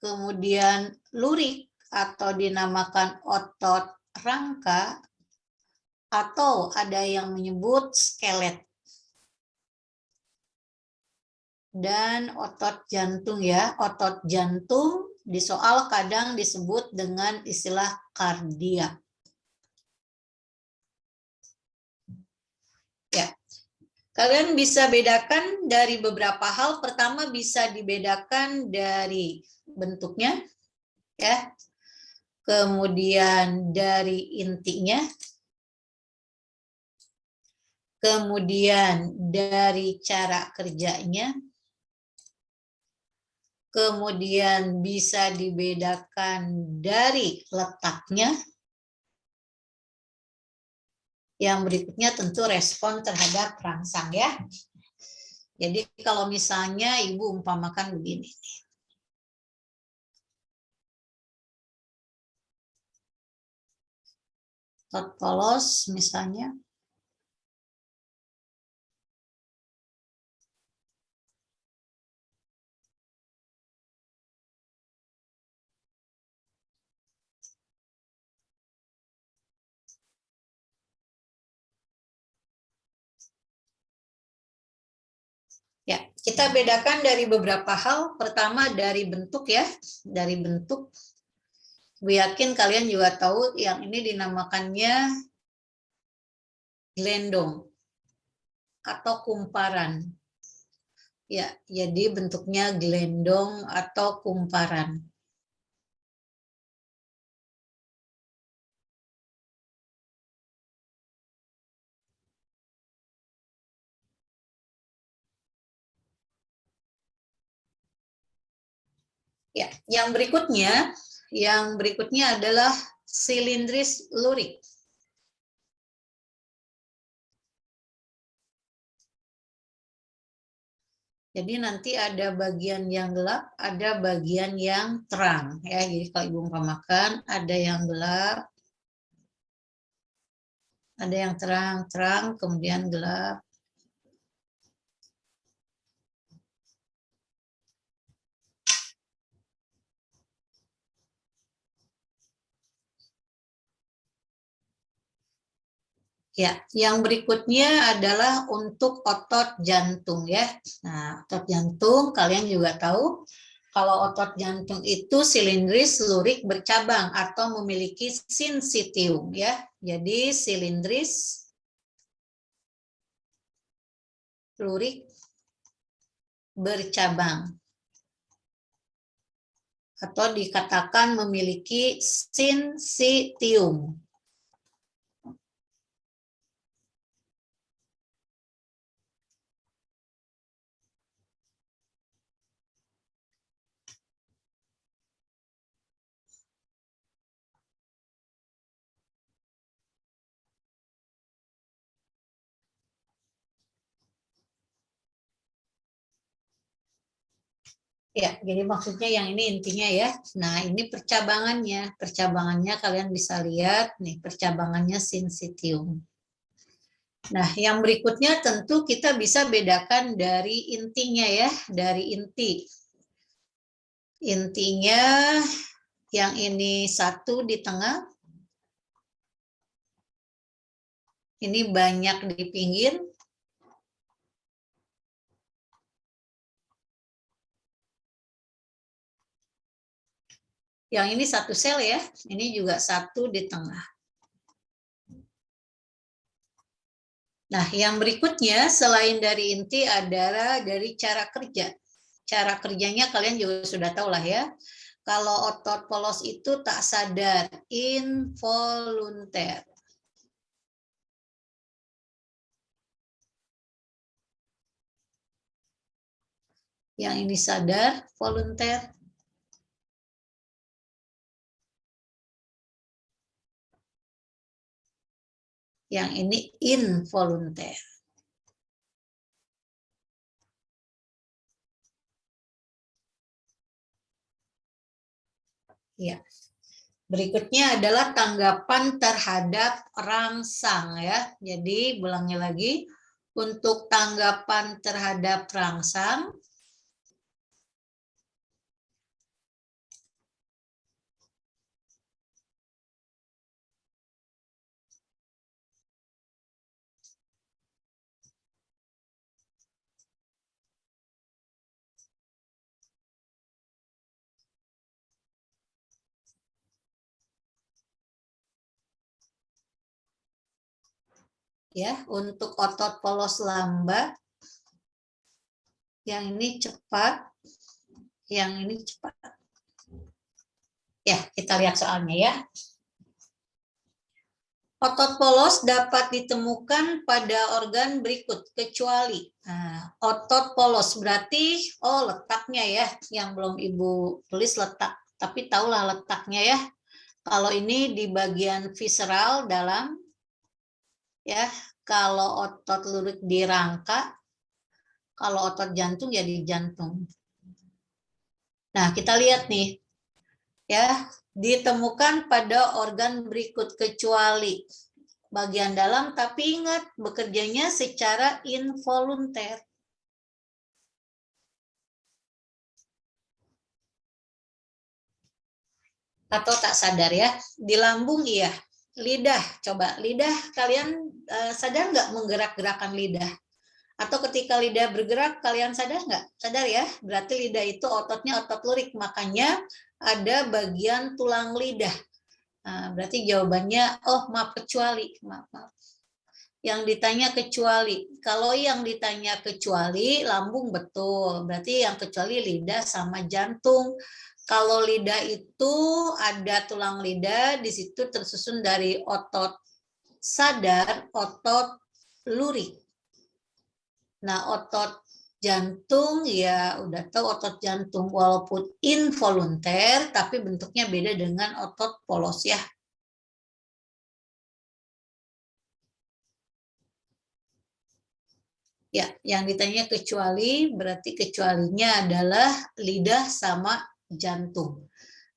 Speaker 1: kemudian lurik atau dinamakan otot rangka, atau ada yang menyebut skelet. Dan otot jantung ya, otot jantung di soal kadang disebut dengan istilah kardiak. Ya, kalian bisa bedakan dari beberapa hal. Pertama bisa dibedakan dari bentuknya, ya. Kemudian dari intinya, kemudian dari cara kerjanya. Kemudian bisa dibedakan dari letaknya. Yang berikutnya tentu respon terhadap rangsang ya. Jadi kalau misalnya Ibu umpamakan begini. Otot polos misalnya. Ya, kita bedakan dari beberapa hal. Pertama dari bentuk ya, dari bentuk. Gue yakin kalian juga tahu yang ini dinamakannya gelendong atau kumparan. Ya, jadi bentuknya gelendong atau kumparan. Ya, yang berikutnya adalah silindris lurik. Jadi nanti ada bagian yang gelap, ada bagian yang terang ya. Jadi kalau Ibu umpamakan ada yang gelap, ada yang terang, kemudian gelap. Ya, yang berikutnya adalah untuk otot jantung ya. Nah, otot jantung kalian juga tahu kalau otot jantung itu silindris, lurik, bercabang atau memiliki sinsitium ya. Jadi silindris, lurik, bercabang atau dikatakan memiliki sinsitium. Ya, jadi maksudnya yang ini intinya ya. Nah, ini percabangannya. Percabangannya kalian bisa lihat nih, percabangannya sinsitium. Nah, yang berikutnya tentu kita bisa bedakan dari intinya ya, dari inti. Intinya yang ini satu di tengah, ini banyak di pinggir. Yang ini satu sel ya, ini juga satu di tengah. Nah, yang berikutnya selain dari inti adalah dari cara kerja. Cara kerjanya kalian juga sudah tahu lah ya. Kalau otot polos itu tak sadar, involunter. Yang ini sadar, volunteer. Yang ini involunteer. Ya. Berikutnya adalah tanggapan terhadap rangsang ya. Jadi ulangi lagi, untuk tanggapan terhadap rangsang ya, untuk otot polos lambat yang ini cepat, yang ini cepat. Ya, kita lihat soalnya ya. Otot polos dapat ditemukan pada organ berikut kecuali otot polos berarti letaknya ya, yang belum Ibu tulis letak, tapi tahulah letaknya ya. Kalau ini di bagian visceral dalam ya, kalau otot lurik di rangka, kalau otot jantung ya di jantung. Nah, kita lihat nih ya, ditemukan pada organ berikut kecuali bagian dalam, tapi ingat bekerjanya secara involunter. Atau tak sadar ya. Di lambung iya. Lidah, coba lidah kalian sadar nggak menggerak-gerakan lidah? Atau ketika lidah bergerak kalian sadar nggak? Sadar ya, berarti lidah itu ototnya otot lurik, makanya ada bagian tulang lidah. Nah, berarti jawabannya, maaf kecuali, maaf. Yang ditanya kecuali, kalau yang ditanya kecuali lambung betul, berarti yang kecuali lidah sama jantung. Kalau lidah itu ada tulang lidah, di situ tersusun dari otot sadar, otot lurik. Nah, otot jantung ya udah tahu otot jantung walaupun involunter tapi bentuknya beda dengan otot polos ya. Ya, yang ditanya kecuali berarti kecualinya adalah lidah sama jantung.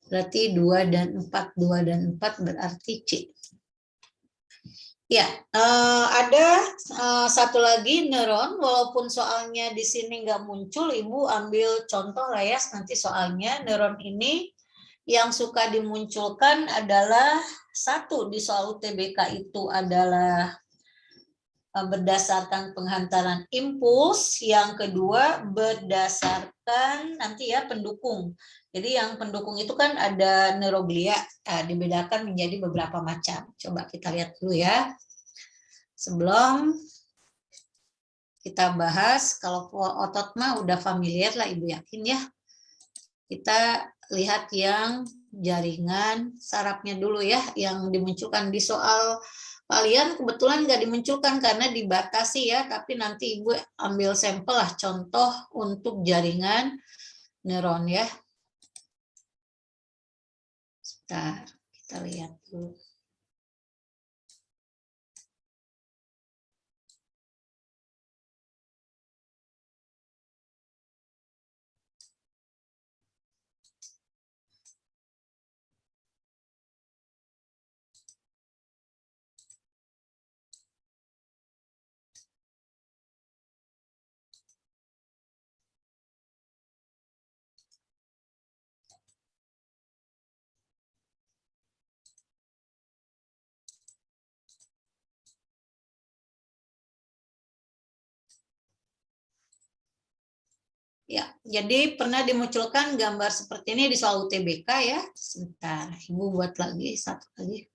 Speaker 1: Berarti 2 dan 4, 2 dan 4 berarti C. Ya, ada satu lagi neuron, walaupun soalnya di sini nggak muncul, Ibu ambil contoh lah ya, nanti soalnya neuron ini yang suka dimunculkan adalah satu di soal UTBK itu adalah berdasarkan penghantaran impuls, yang kedua berdasarkan nanti ya pendukung. Jadi yang pendukung itu kan ada neuroglia, dibedakan menjadi beberapa macam. Coba kita lihat dulu ya. Sebelum kita bahas, kalau otot mah udah familiar lah Ibu yakin ya. Kita lihat yang jaringan sarafnya dulu ya, yang dimunculkan di soal kalian kebetulan nggak dimunculkan karena dibatasi ya, tapi nanti Ibu ambil sampel lah contoh untuk jaringan neuron ya. Sebentar, kita lihat dulu. Ya, jadi pernah dimunculkan gambar seperti ini di soal UTBK ya. Sebentar, Ibu buat lagi satu lagi.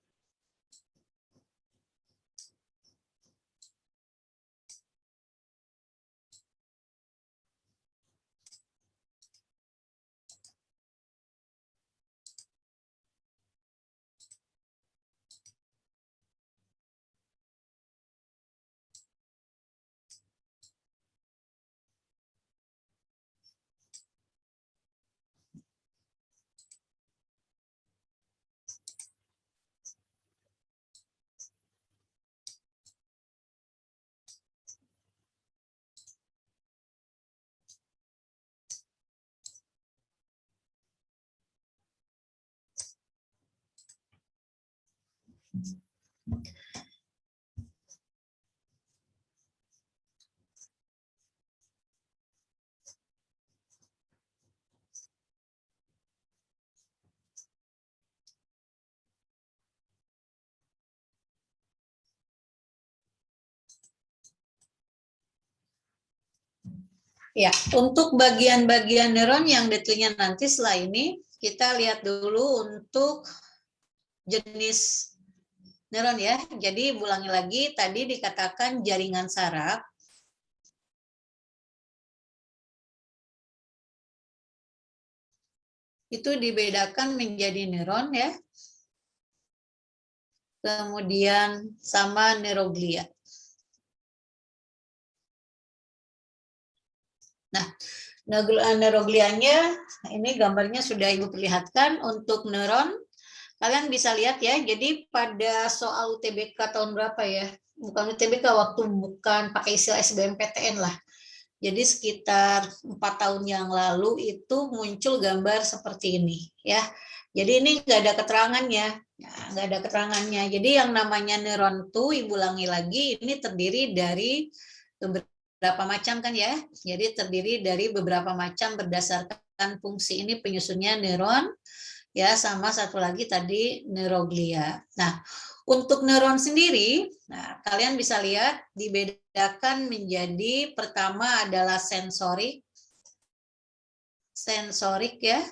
Speaker 1: Ya, untuk bagian-bagian neuron yang detailnya nanti setelah ini, kita lihat dulu untuk jenis neuron ya. Jadi ulangi lagi, tadi dikatakan jaringan saraf. Itu dibedakan menjadi neuron ya. Kemudian sama neuroglia. Nah, neuroglianya ini gambarnya sudah Ibu perlihatkan. Untuk neuron, kalian bisa lihat ya, jadi pada soal UTBK tahun berapa ya? Bukan UTBK, waktu bukan pakai istilah SBMPTN lah. Jadi sekitar 4 tahun yang lalu itu muncul gambar seperti ini ya. Jadi ini nggak ada keterangannya, nggak ada keterangannya. Jadi yang namanya neuron tuh, Ibu ulangi lagi, ini terdiri dari beberapa macam kan ya. Jadi terdiri dari beberapa macam berdasarkan fungsi ini penyusunnya neuron ya, sama satu lagi tadi neuroglia. Nah, untuk neuron sendiri, nah kalian bisa lihat dibedakan menjadi pertama adalah sensorik ya.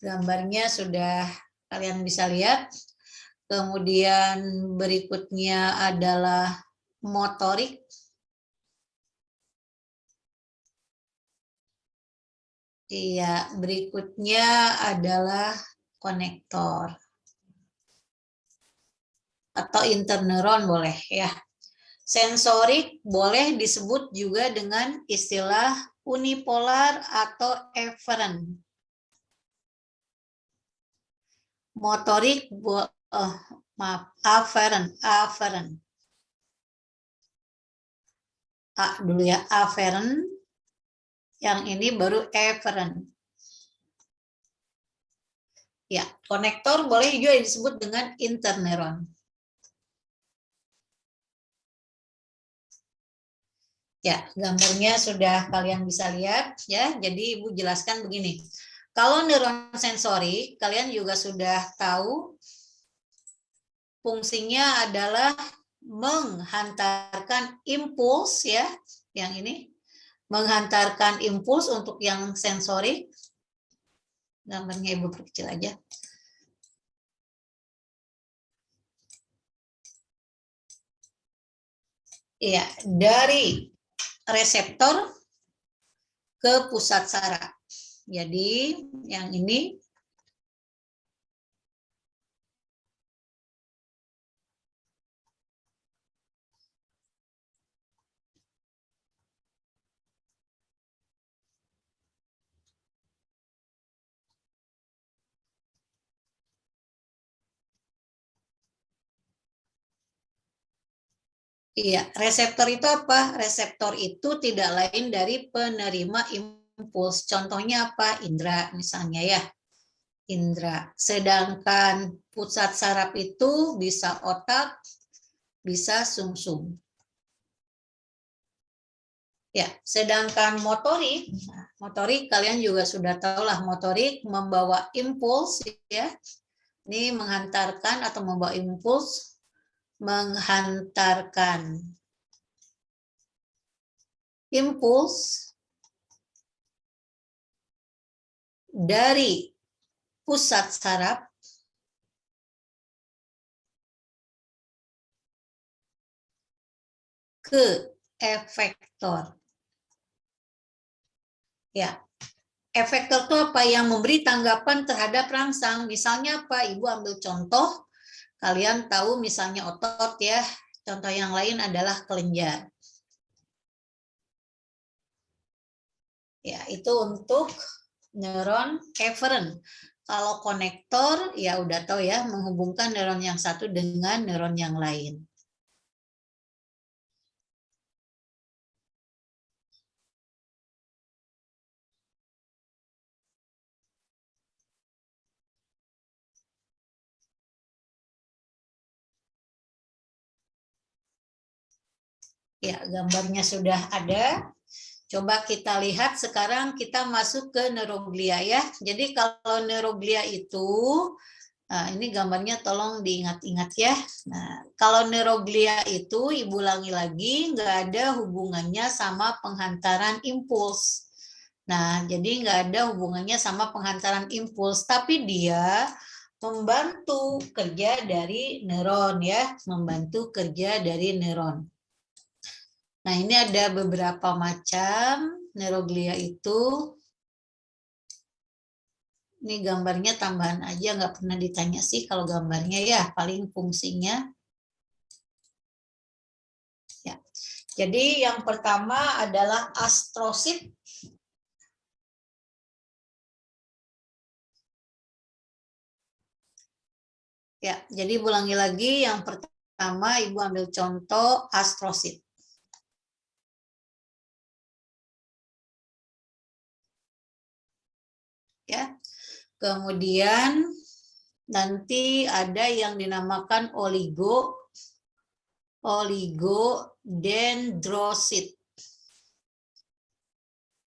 Speaker 1: Gambarnya sudah kalian bisa lihat. Kemudian berikutnya adalah motorik. Iya, berikutnya adalah konektor atau interneuron boleh ya. Sensorik boleh disebut juga dengan istilah unipolar atau efferent. Motorik afferent. A dulu ya, afferent. Yang ini baru efferent. Ya, konektor boleh juga disebut dengan interneuron. Ya, gambarnya sudah kalian bisa lihat ya. Jadi Ibu jelaskan begini. Kalau neuron sensori, kalian juga sudah tahu fungsinya adalah menghantarkan impuls ya, yang ini. Menghantarkan impuls untuk yang sensorik. Gambarnya Ibu perkecil aja. Iya, dari reseptor ke pusat saraf. Jadi yang ini iya, reseptor itu apa? Reseptor itu tidak lain dari penerima impuls. Contohnya apa? Indra misalnya ya. Indra. Sedangkan pusat saraf itu bisa otak, bisa sumsum. Ya, sedangkan motorik, motorik kalian juga sudah tahu lah, motorik membawa impuls ya. Ini menghantarkan atau membawa impuls, menghantarkan impuls dari pusat saraf ke efektor. Ya, efektor itu apa? Yang memberi tanggapan terhadap rangsang. Misalnya apa? Ibu ambil contoh, kalian tahu misalnya otot ya. Contoh yang lain adalah kelenjar. Ya, itu untuk neuron efferent. Kalau konektor, ya udah tahu ya, menghubungkan neuron yang satu dengan neuron yang lain. Ya, gambarnya sudah ada. Coba kita lihat sekarang kita masuk ke neuroglia ya. Jadi kalau neuroglia itu, nah ini gambarnya tolong diingat-ingat ya. Nah, kalau neuroglia itu, Ibu ulangi lagi, nggak ada hubungannya sama penghantaran impuls. Nah, jadi nggak ada hubungannya sama penghantaran impuls, tapi dia membantu kerja dari neuron ya, membantu kerja dari neuron. Nah, ini ada beberapa macam neuroglia itu. Ini gambarnya tambahan aja, nggak pernah ditanya sih kalau gambarnya ya, paling fungsinya. Ya. Jadi yang pertama adalah astrosit. Ya, jadi ulangi lagi, yang pertama Ibu ambil contoh astrosit. Ya. Kemudian nanti ada yang dinamakan oligodendrosit.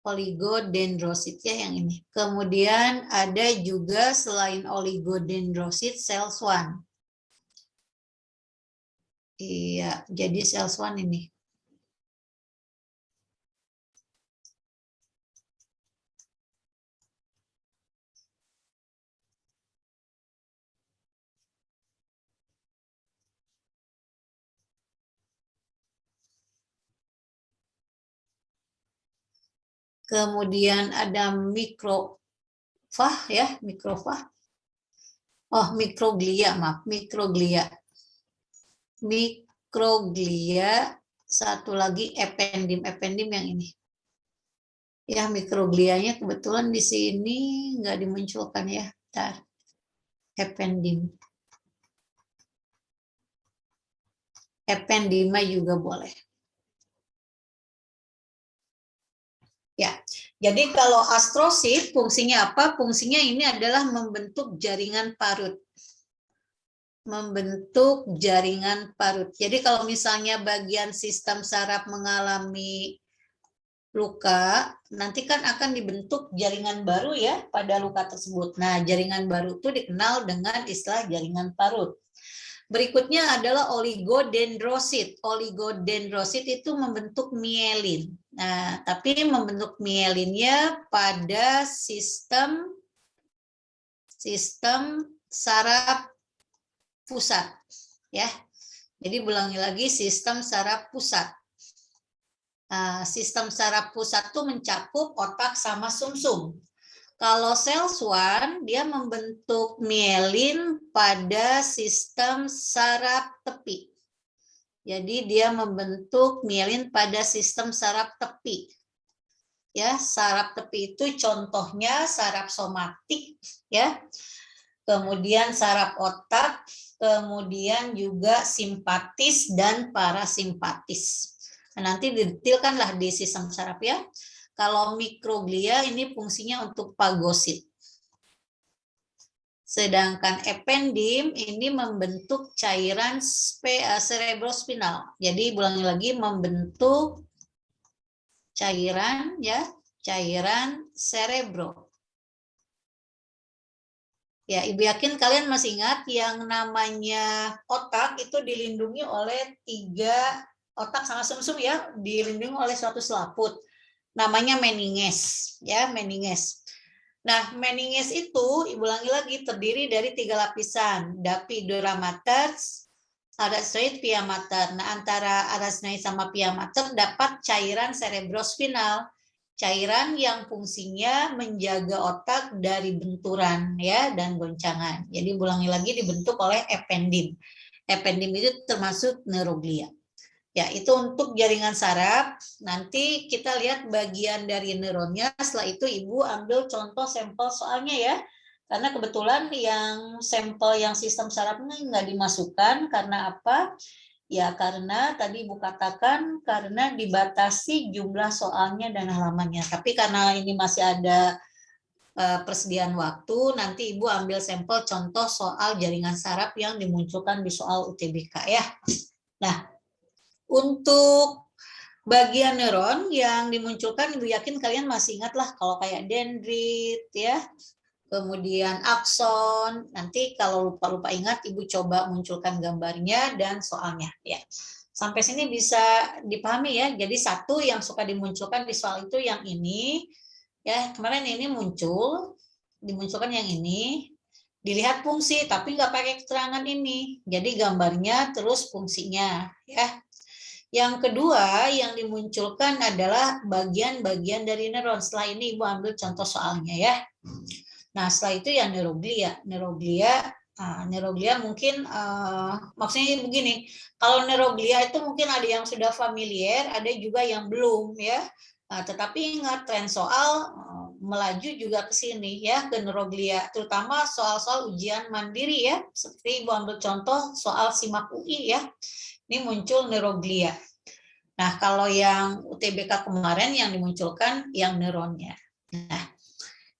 Speaker 1: Oligodendrosit ya yang ini. Kemudian ada juga selain oligodendrosit cells-1. Iya, jadi cells-1 ini. Kemudian ada mikrofag ya, mikrofag. Oh, mikroglia, maaf, mikroglia. Mikroglia, satu lagi ependim, ependim yang ini. Ya, mikroglianya kebetulan di sini nggak dimunculkan ya. Bentar. Ependim. Ependima juga boleh. Ya, jadi kalau astrosit fungsinya apa? Fungsinya ini adalah membentuk jaringan parut. Membentuk jaringan parut. Jadi kalau misalnya bagian sistem saraf mengalami luka, nanti kan akan dibentuk jaringan baru ya pada luka tersebut. Nah, jaringan baru itu dikenal dengan istilah jaringan parut. Berikutnya adalah oligodendrosit. Oligodendrosit itu membentuk mielin. Nah, tapi membentuk mielinnya pada sistem saraf pusat, ya. Jadi ulangi lagi, sistem saraf pusat. Sistem saraf pusat itu mencakup otak sama sumsum. Kalau sel Schwann, dia membentuk mielin pada sistem saraf tepi. Jadi dia membentuk mielin pada sistem saraf tepi. Ya, saraf tepi itu contohnya saraf somatik, ya. Kemudian saraf otak, kemudian juga simpatis dan parasimpatis. Nah, nanti didetailkanlah di sistem saraf ya. Kalau mikroglia ini fungsinya untuk pagosit. Sedangkan ependim ini membentuk cairan cerebrospinal. Jadi ulangi lagi, membentuk cairan ya, cairan cerebro. Ya, Ibu yakin kalian masih ingat yang namanya otak itu dilindungi oleh 3 otak sama sumsum ya, dilindungi oleh suatu selaput. Namanya meninges, ya, meninges. Nah, meninges itu, Ibu ulangi lagi, terdiri dari 3 lapisan, dapidura mater, arachnoid, pia mater. Nah, antara arachnoid sama pia mater dapat cairan cerebrospinal, cairan yang fungsinya menjaga otak dari benturan ya dan goncangan. Jadi ulangi lagi, dibentuk oleh ependim. Ependim itu termasuk neuroglia. Ya, itu untuk jaringan saraf. Nanti kita lihat bagian dari neuronnya. Setelah itu Ibu ambil contoh sampel soalnya ya. Karena kebetulan yang sampel yang sistem sarafnya nggak dimasukkan. Karena apa? Ya, karena tadi Ibu katakan karena dibatasi jumlah soalnya dan halamannya. Tapi karena ini masih ada persediaan waktu, nanti Ibu ambil sampel contoh soal jaringan saraf yang dimunculkan di soal UTBK ya. Nah, untuk bagian neuron yang dimunculkan, Ibu yakin kalian masih ingat lah kalau kayak dendrit ya, kemudian akson. Nanti kalau lupa-lupa ingat, Ibu coba munculkan gambarnya dan soalnya ya. Sampai sini bisa dipahami ya. Jadi satu yang suka dimunculkan di soal itu yang ini ya. Kemarin ini dimunculkan yang ini. Dilihat fungsi tapi nggak pakai keterangan ini. Jadi gambarnya terus fungsinya ya. Yang kedua yang dimunculkan adalah bagian-bagian dari neuron. Setelah ini Ibu ambil contoh soalnya ya. Nah, setelah itu ya neuroglia. Neuroglia mungkin maksudnya begini, kalau neuroglia itu mungkin ada yang sudah familiar, ada juga yang belum ya. Tetapi ingat tren soal melaju juga ke sini ya, ke neuroglia, terutama soal-soal ujian mandiri ya. Seperti Ibu ambil contoh soal SIMAK UI ya. Ini muncul neuroglia. Nah, kalau yang UTBK kemarin yang dimunculkan yang neuronnya. Nah,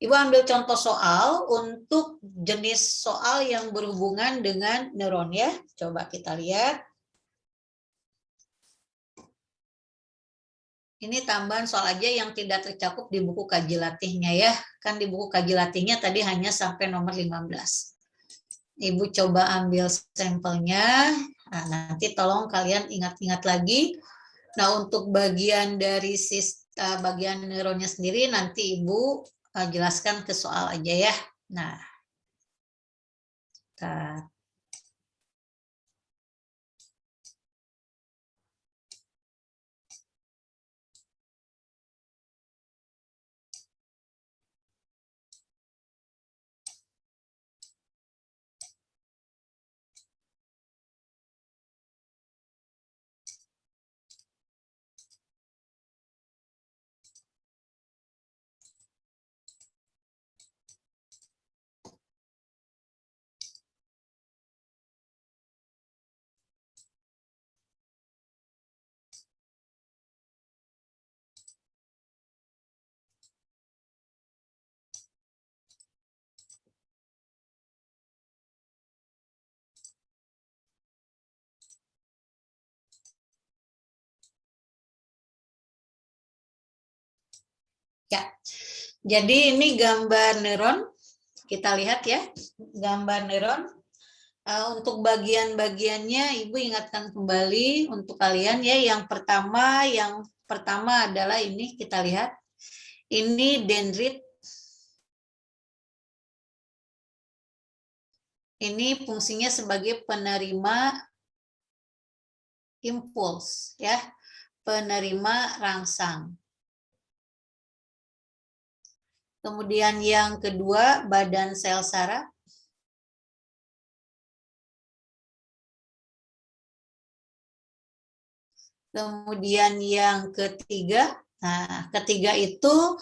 Speaker 1: Ibu ambil contoh soal untuk jenis soal yang berhubungan dengan neuron ya. Coba kita lihat. Ini tambahan soal aja yang tidak tercakup di buku kaji latihnya ya. Kan di buku kaji latihnya tadi hanya sampai nomor 15. Ibu coba ambil sampelnya. Nah, nanti tolong kalian ingat-ingat lagi. Nah, untuk bagian dari bagian neuronnya sendiri nanti Ibu jelaskan ke soal aja ya. Nah, kita Ya, jadi ini gambar neuron. Kita lihat ya, gambar neuron. Untuk bagian-bagiannya, Ibu ingatkan kembali untuk kalian ya. Yang pertama adalah ini, kita lihat. Ini dendrit. Ini fungsinya sebagai penerima impuls ya, penerima rangsang. Kemudian yang kedua, badan sel saraf. Kemudian yang ketiga, nah ketiga itu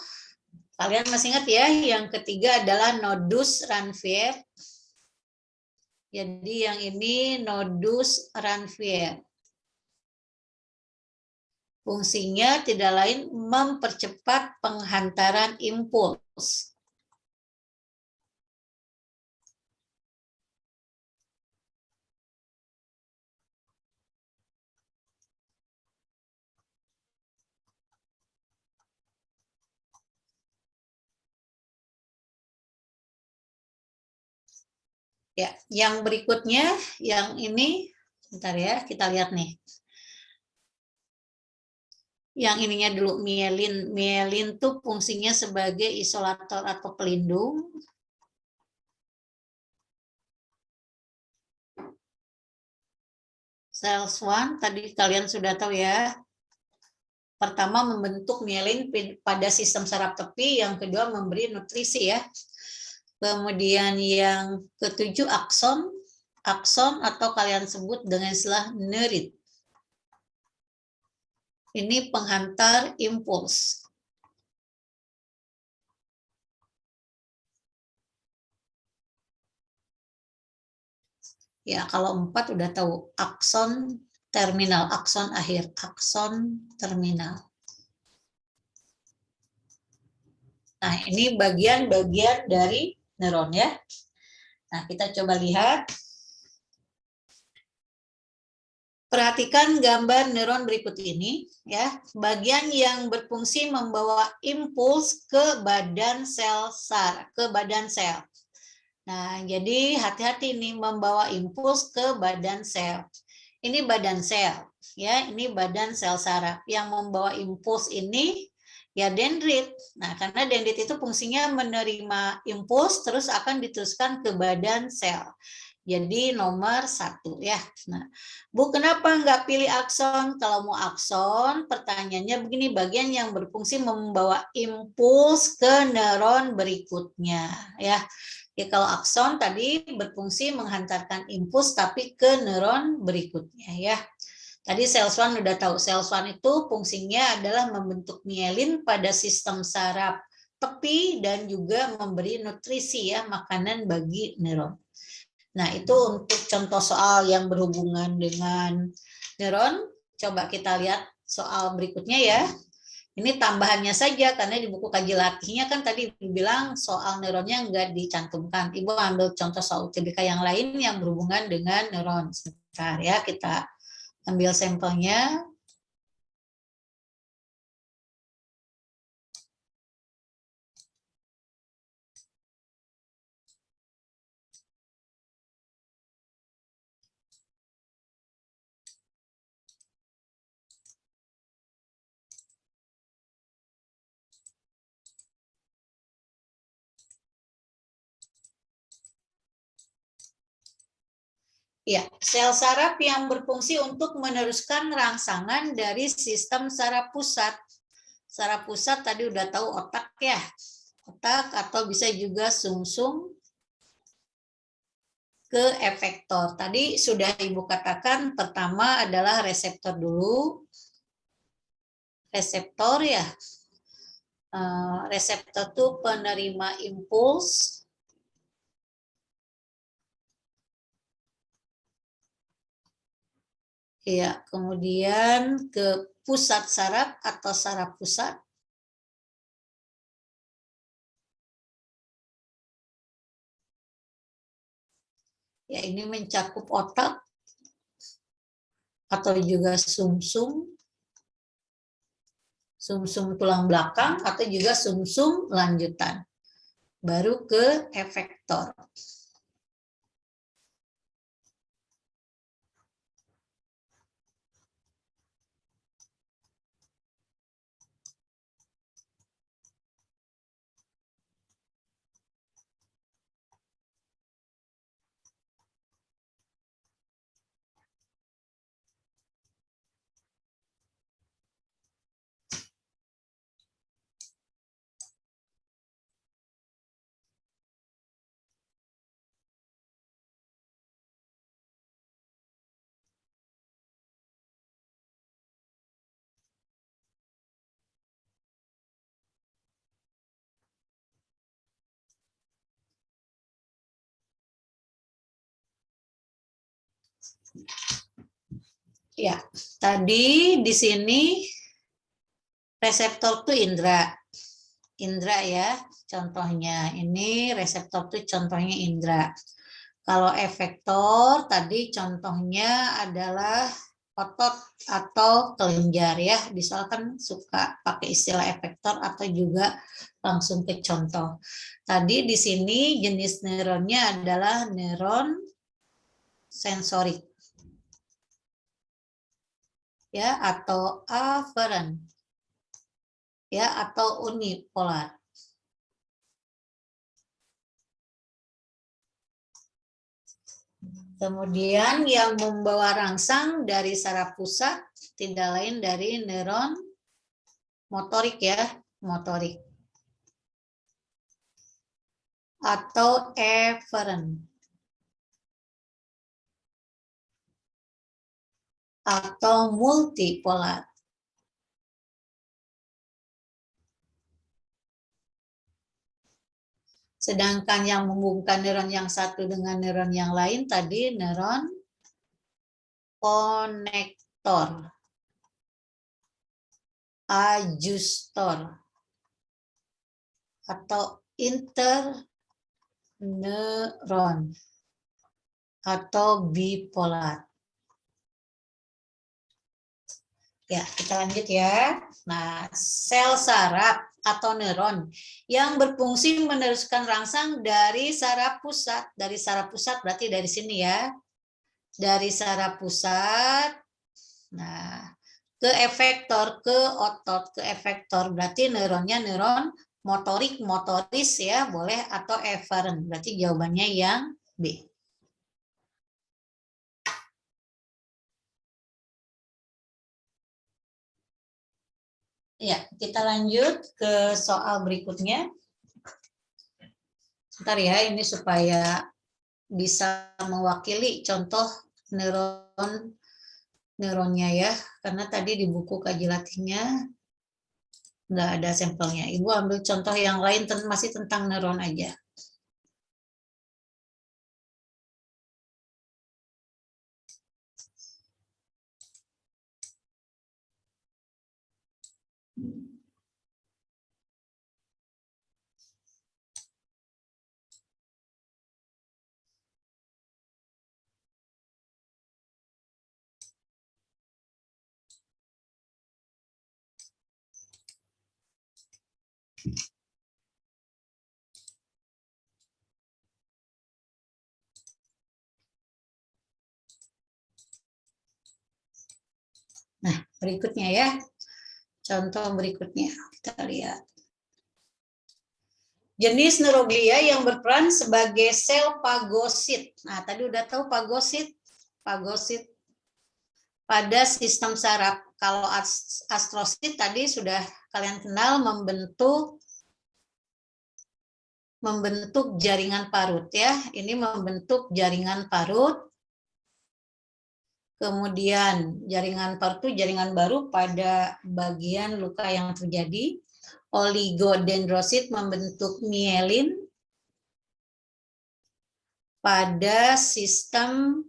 Speaker 1: kalian masih ingat ya, yang ketiga adalah nodus Ranvier. Jadi yang ini nodus Ranvier. Fungsinya tidak lain mempercepat penghantaran impuls. Ya, yang berikutnya, yang ini, bentar ya, kita lihat nih. Yang ininya dulu, mielin. Mielin tuh fungsinya sebagai isolator atau pelindung. SELS1, tadi kalian sudah tahu ya. Pertama, membentuk mielin pada sistem saraf tepi, yang kedua memberi nutrisi ya. Kemudian yang ketujuh akson, akson atau kalian sebut dengan istilah neurit. Ini penghantar impuls. Ya, kalau 4 udah tahu, akson terminal, akson akhir, akson terminal. Nah, ini bagian-bagian dari neuron ya. Nah, kita coba lihat. Perhatikan gambar neuron berikut ini ya. Bagian yang berfungsi membawa impuls ke badan sel saraf, ke badan sel. Nah, jadi hati-hati nih membawa impuls ke badan sel. Ini badan sel ya, ini badan sel saraf. Yang membawa impuls ini ya dendrit. Nah, karena dendrit itu fungsinya menerima impuls terus akan diteruskan ke badan sel. Jadi nomor 1 ya. Nah, Bu, kenapa nggak pilih akson? Kalau mau akson, pertanyaannya begini, bagian yang berfungsi membawa impuls ke neuron berikutnya ya. Ya, kalau akson tadi berfungsi menghantarkan impuls tapi ke neuron berikutnya ya. Tadi SELS1 udah tahu, SELS1 itu fungsinya adalah membentuk mielin pada sistem saraf tepi dan juga memberi nutrisi ya, makanan bagi neuron. Nah, itu untuk contoh soal yang berhubungan dengan neuron. Coba kita lihat soal berikutnya ya. Ini tambahannya saja, karena di buku kaji latihnya kan tadi bilang soal neuronnya nggak dicantumkan. Ibu ambil contoh soal UTBK yang lain yang berhubungan dengan neuron. Sebentar ya, kita ambil sampelnya. Ya, sel saraf yang berfungsi untuk meneruskan rangsangan dari sistem saraf pusat. Saraf pusat tadi udah tahu otak ya. Otak atau bisa juga sumsum ke efektor. Tadi sudah Ibu katakan pertama adalah reseptor dulu. Reseptor ya. Reseptor itu penerima impuls. Ya, kemudian ke pusat saraf atau saraf pusat. Ya, ini mencakup otak atau juga sumsum. sumsum tulang belakang atau juga sumsum lanjutan. Baru ke efektor. Ya, tadi di sini reseptor tuh indera. Indera ya, contohnya. Ini reseptor tuh contohnya indera. Kalau efektor tadi contohnya adalah otot atau kelenjar ya. Misalkan suka pakai istilah efektor atau juga langsung ke contoh. Tadi di sini jenis neuronnya adalah neuron sensorik ya, atau afferent ya, atau unipolar. Kemudian yang membawa rangsang dari saraf pusat tidak lain dari neuron motorik ya, motorik atau efferent atau multipolar. Sedangkan yang menghubungkan neuron yang satu dengan neuron yang lain tadi neuron konektor, adjustor, atau interneuron, atau bipolar. Ya, kita lanjut ya. Nah, sel saraf atau neuron yang berfungsi meneruskan rangsang dari saraf pusat. Dari saraf pusat berarti dari sini ya. Dari saraf pusat, nah, ke efektor, ke otot, ke efektor. Berarti neuronnya neuron motorik, motoris ya, boleh, atau efferent. Berarti jawabannya yang B. Ya, kita lanjut ke soal berikutnya. Sebentar ya, ini supaya bisa mewakili contoh neuronnya ya. Karena tadi di buku kaji latihnya nggak ada sampelnya. Ibu ambil contoh yang lain masih tentang neuron aja. Nah, berikutnya ya. Contoh berikutnya, kita lihat. Jenis neuroglia yang berperan sebagai sel fagosit. Nah, tadi udah tahu fagosit. Fagosit pada sistem saraf. Kalau astrosit tadi sudah kalian kenal, membentuk jaringan parut ya. Ini membentuk jaringan parut. Kemudian jaringan parut itu jaringan baru pada bagian luka yang terjadi. Oligodendrosit membentuk mielin pada sistem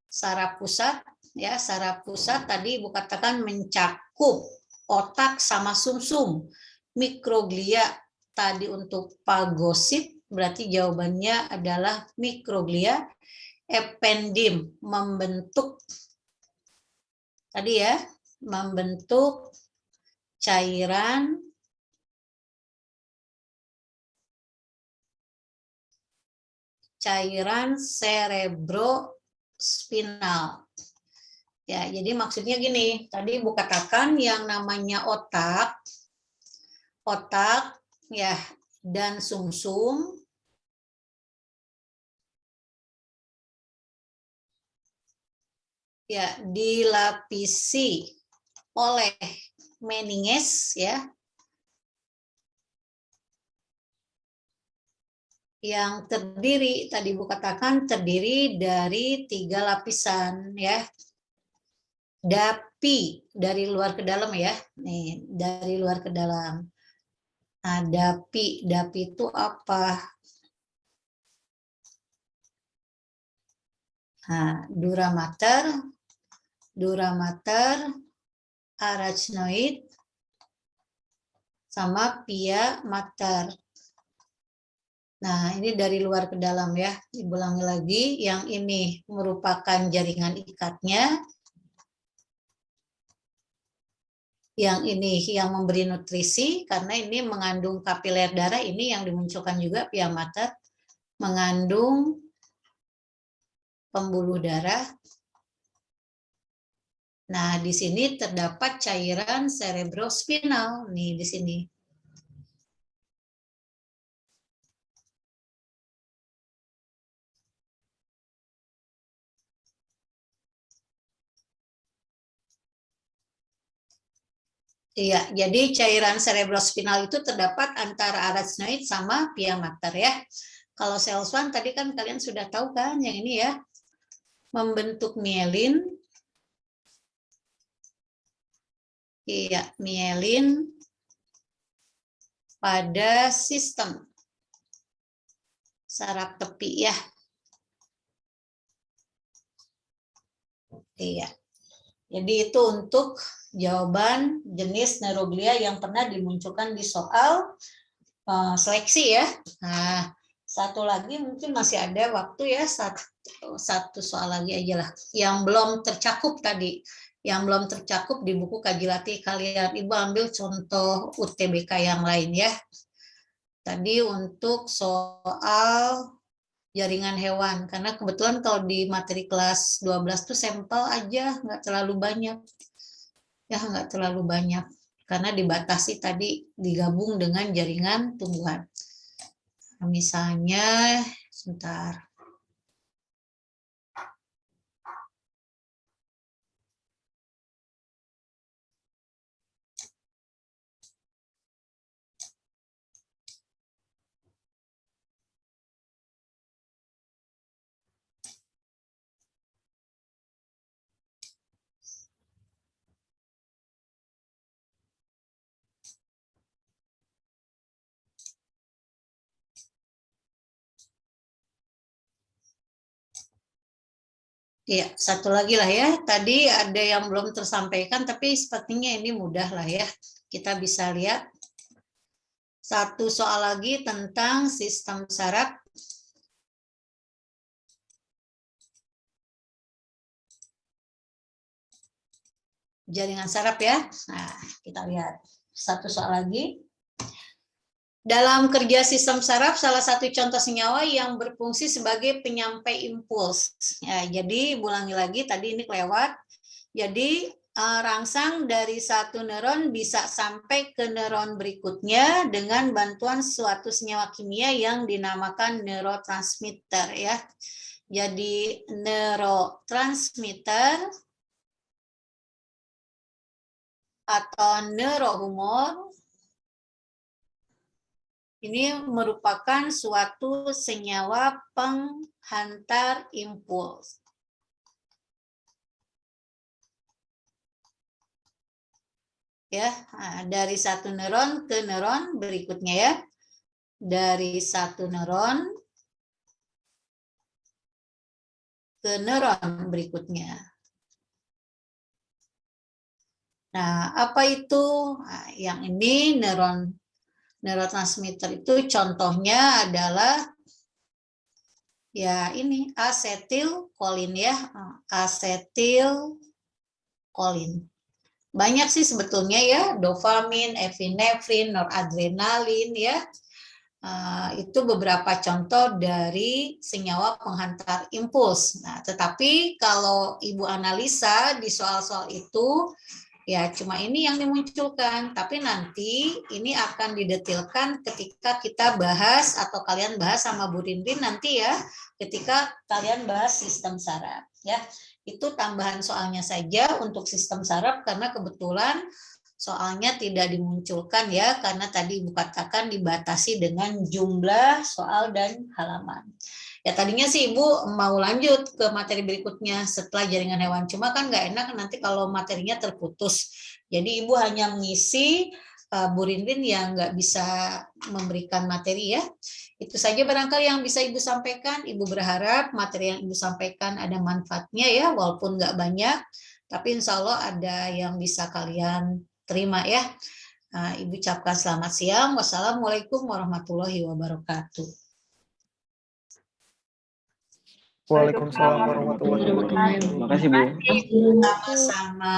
Speaker 1: saraf pusat ya. Saraf pusat tadi Ibu katakan mencakup otak sama sumsum. Mikroglia tadi untuk fagosit berarti jawabannya adalah mikroglia. Ependim membentuk tadi ya, membentuk cairan cerebrospinal. Ya, jadi maksudnya gini, tadi Bu katakan yang namanya otak ya dan sumsum ya dilapisi oleh meninges ya, yang terdiri, tadi Bu katakan terdiri dari 3 lapisan ya. Dapi dari luar ke dalam ya. Nih, dari luar ke dalam. Nah, dapi itu apa? Nah, dura mater, arachnoid, sama pia mater. Nah, ini dari luar ke dalam ya. Diulangi lagi, yang ini merupakan jaringan ikatnya. Yang ini yang memberi nutrisi, karena ini mengandung kapiler darah, ini yang dimunculkan juga pia mater, mengandung pembuluh darah. Nah, di sini terdapat cairan cerebrospinal nih di sini. Iya, jadi cairan cerebrospinal itu terdapat antara arachnoid sama pia mater ya. Kalau sel-1 tadi kan kalian sudah tahu kan yang ini ya, membentuk mielin. Iya, mielin pada sistem saraf tepi ya. Iya. Jadi itu untuk jawaban jenis neuroglia yang pernah dimunculkan di soal seleksi ya. Nah, satu lagi mungkin masih ada waktu ya, satu soal lagi aja lah. Yang belum tercakup tadi, yang belum tercakup di buku Kaji Latih kalian. Ibu ambil contoh UTBK yang lain ya. Tadi untuk soal jaringan hewan, karena kebetulan kalau di materi kelas 12 tuh sampel aja, nggak terlalu banyak. Ya, nggak terlalu banyak, karena dibatasi tadi digabung dengan jaringan tumbuhan. Nah, misalnya, sebentar. Iya, satu lagi lah ya. Tadi ada yang belum tersampaikan, tapi sepertinya ini mudah lah ya. Kita bisa lihat. Satu soal lagi tentang sistem saraf. Jaringan saraf ya. Nah, kita lihat. Satu soal lagi. Dalam kerja sistem saraf, salah satu contoh senyawa yang berfungsi sebagai penyampai impuls. Ya, jadi ulangi lagi, tadi ini kelewat. Jadi rangsang dari satu neuron bisa sampai ke neuron berikutnya dengan bantuan suatu senyawa kimia yang dinamakan neurotransmitter ya. Jadi neurotransmitter atau neurohumor ini merupakan suatu senyawa penghantar impuls. Ya, dari satu neuron ke neuron berikutnya ya. Dari satu neuron ke neuron berikutnya. Nah, apa itu? Nah, yang ini neurotransmitter itu contohnya adalah ya ini asetilkolin ya, asetilkolin. banyak sih sebetulnya ya, dopamin, epinefrin, noradrenalin ya. Itu beberapa contoh dari senyawa penghantar impuls. Nah, tetapi kalau Ibu analisa di soal-soal itu, ya cuma ini yang dimunculkan. Tapi nanti ini akan didetilkan ketika kita bahas atau kalian bahas sama Bu Rinrin nanti ya, ketika kalian bahas sistem saraf. Ya, itu tambahan soalnya saja untuk sistem saraf karena kebetulan soalnya tidak dimunculkan ya, karena tadi Ibu katakan dibatasi dengan jumlah soal dan halaman. Ya tadinya sih Ibu mau lanjut ke materi berikutnya setelah jaringan hewan, cuma kan nggak enak nanti kalau materinya terputus. Jadi Ibu hanya mengisi Bu Rinrin yang nggak bisa memberikan materi ya. Itu saja barangkali yang bisa Ibu sampaikan. Ibu berharap materi yang Ibu sampaikan ada manfaatnya ya, walaupun nggak banyak, tapi insya Allah ada yang bisa kalian terima ya. Ibu ucapkan selamat siang. Wassalamualaikum warahmatullahi wabarakatuh.
Speaker 2: Waalaikumsalam warahmatullahi wabarakatuh.
Speaker 3: Terima kasih, Bu.
Speaker 1: Sama-sama.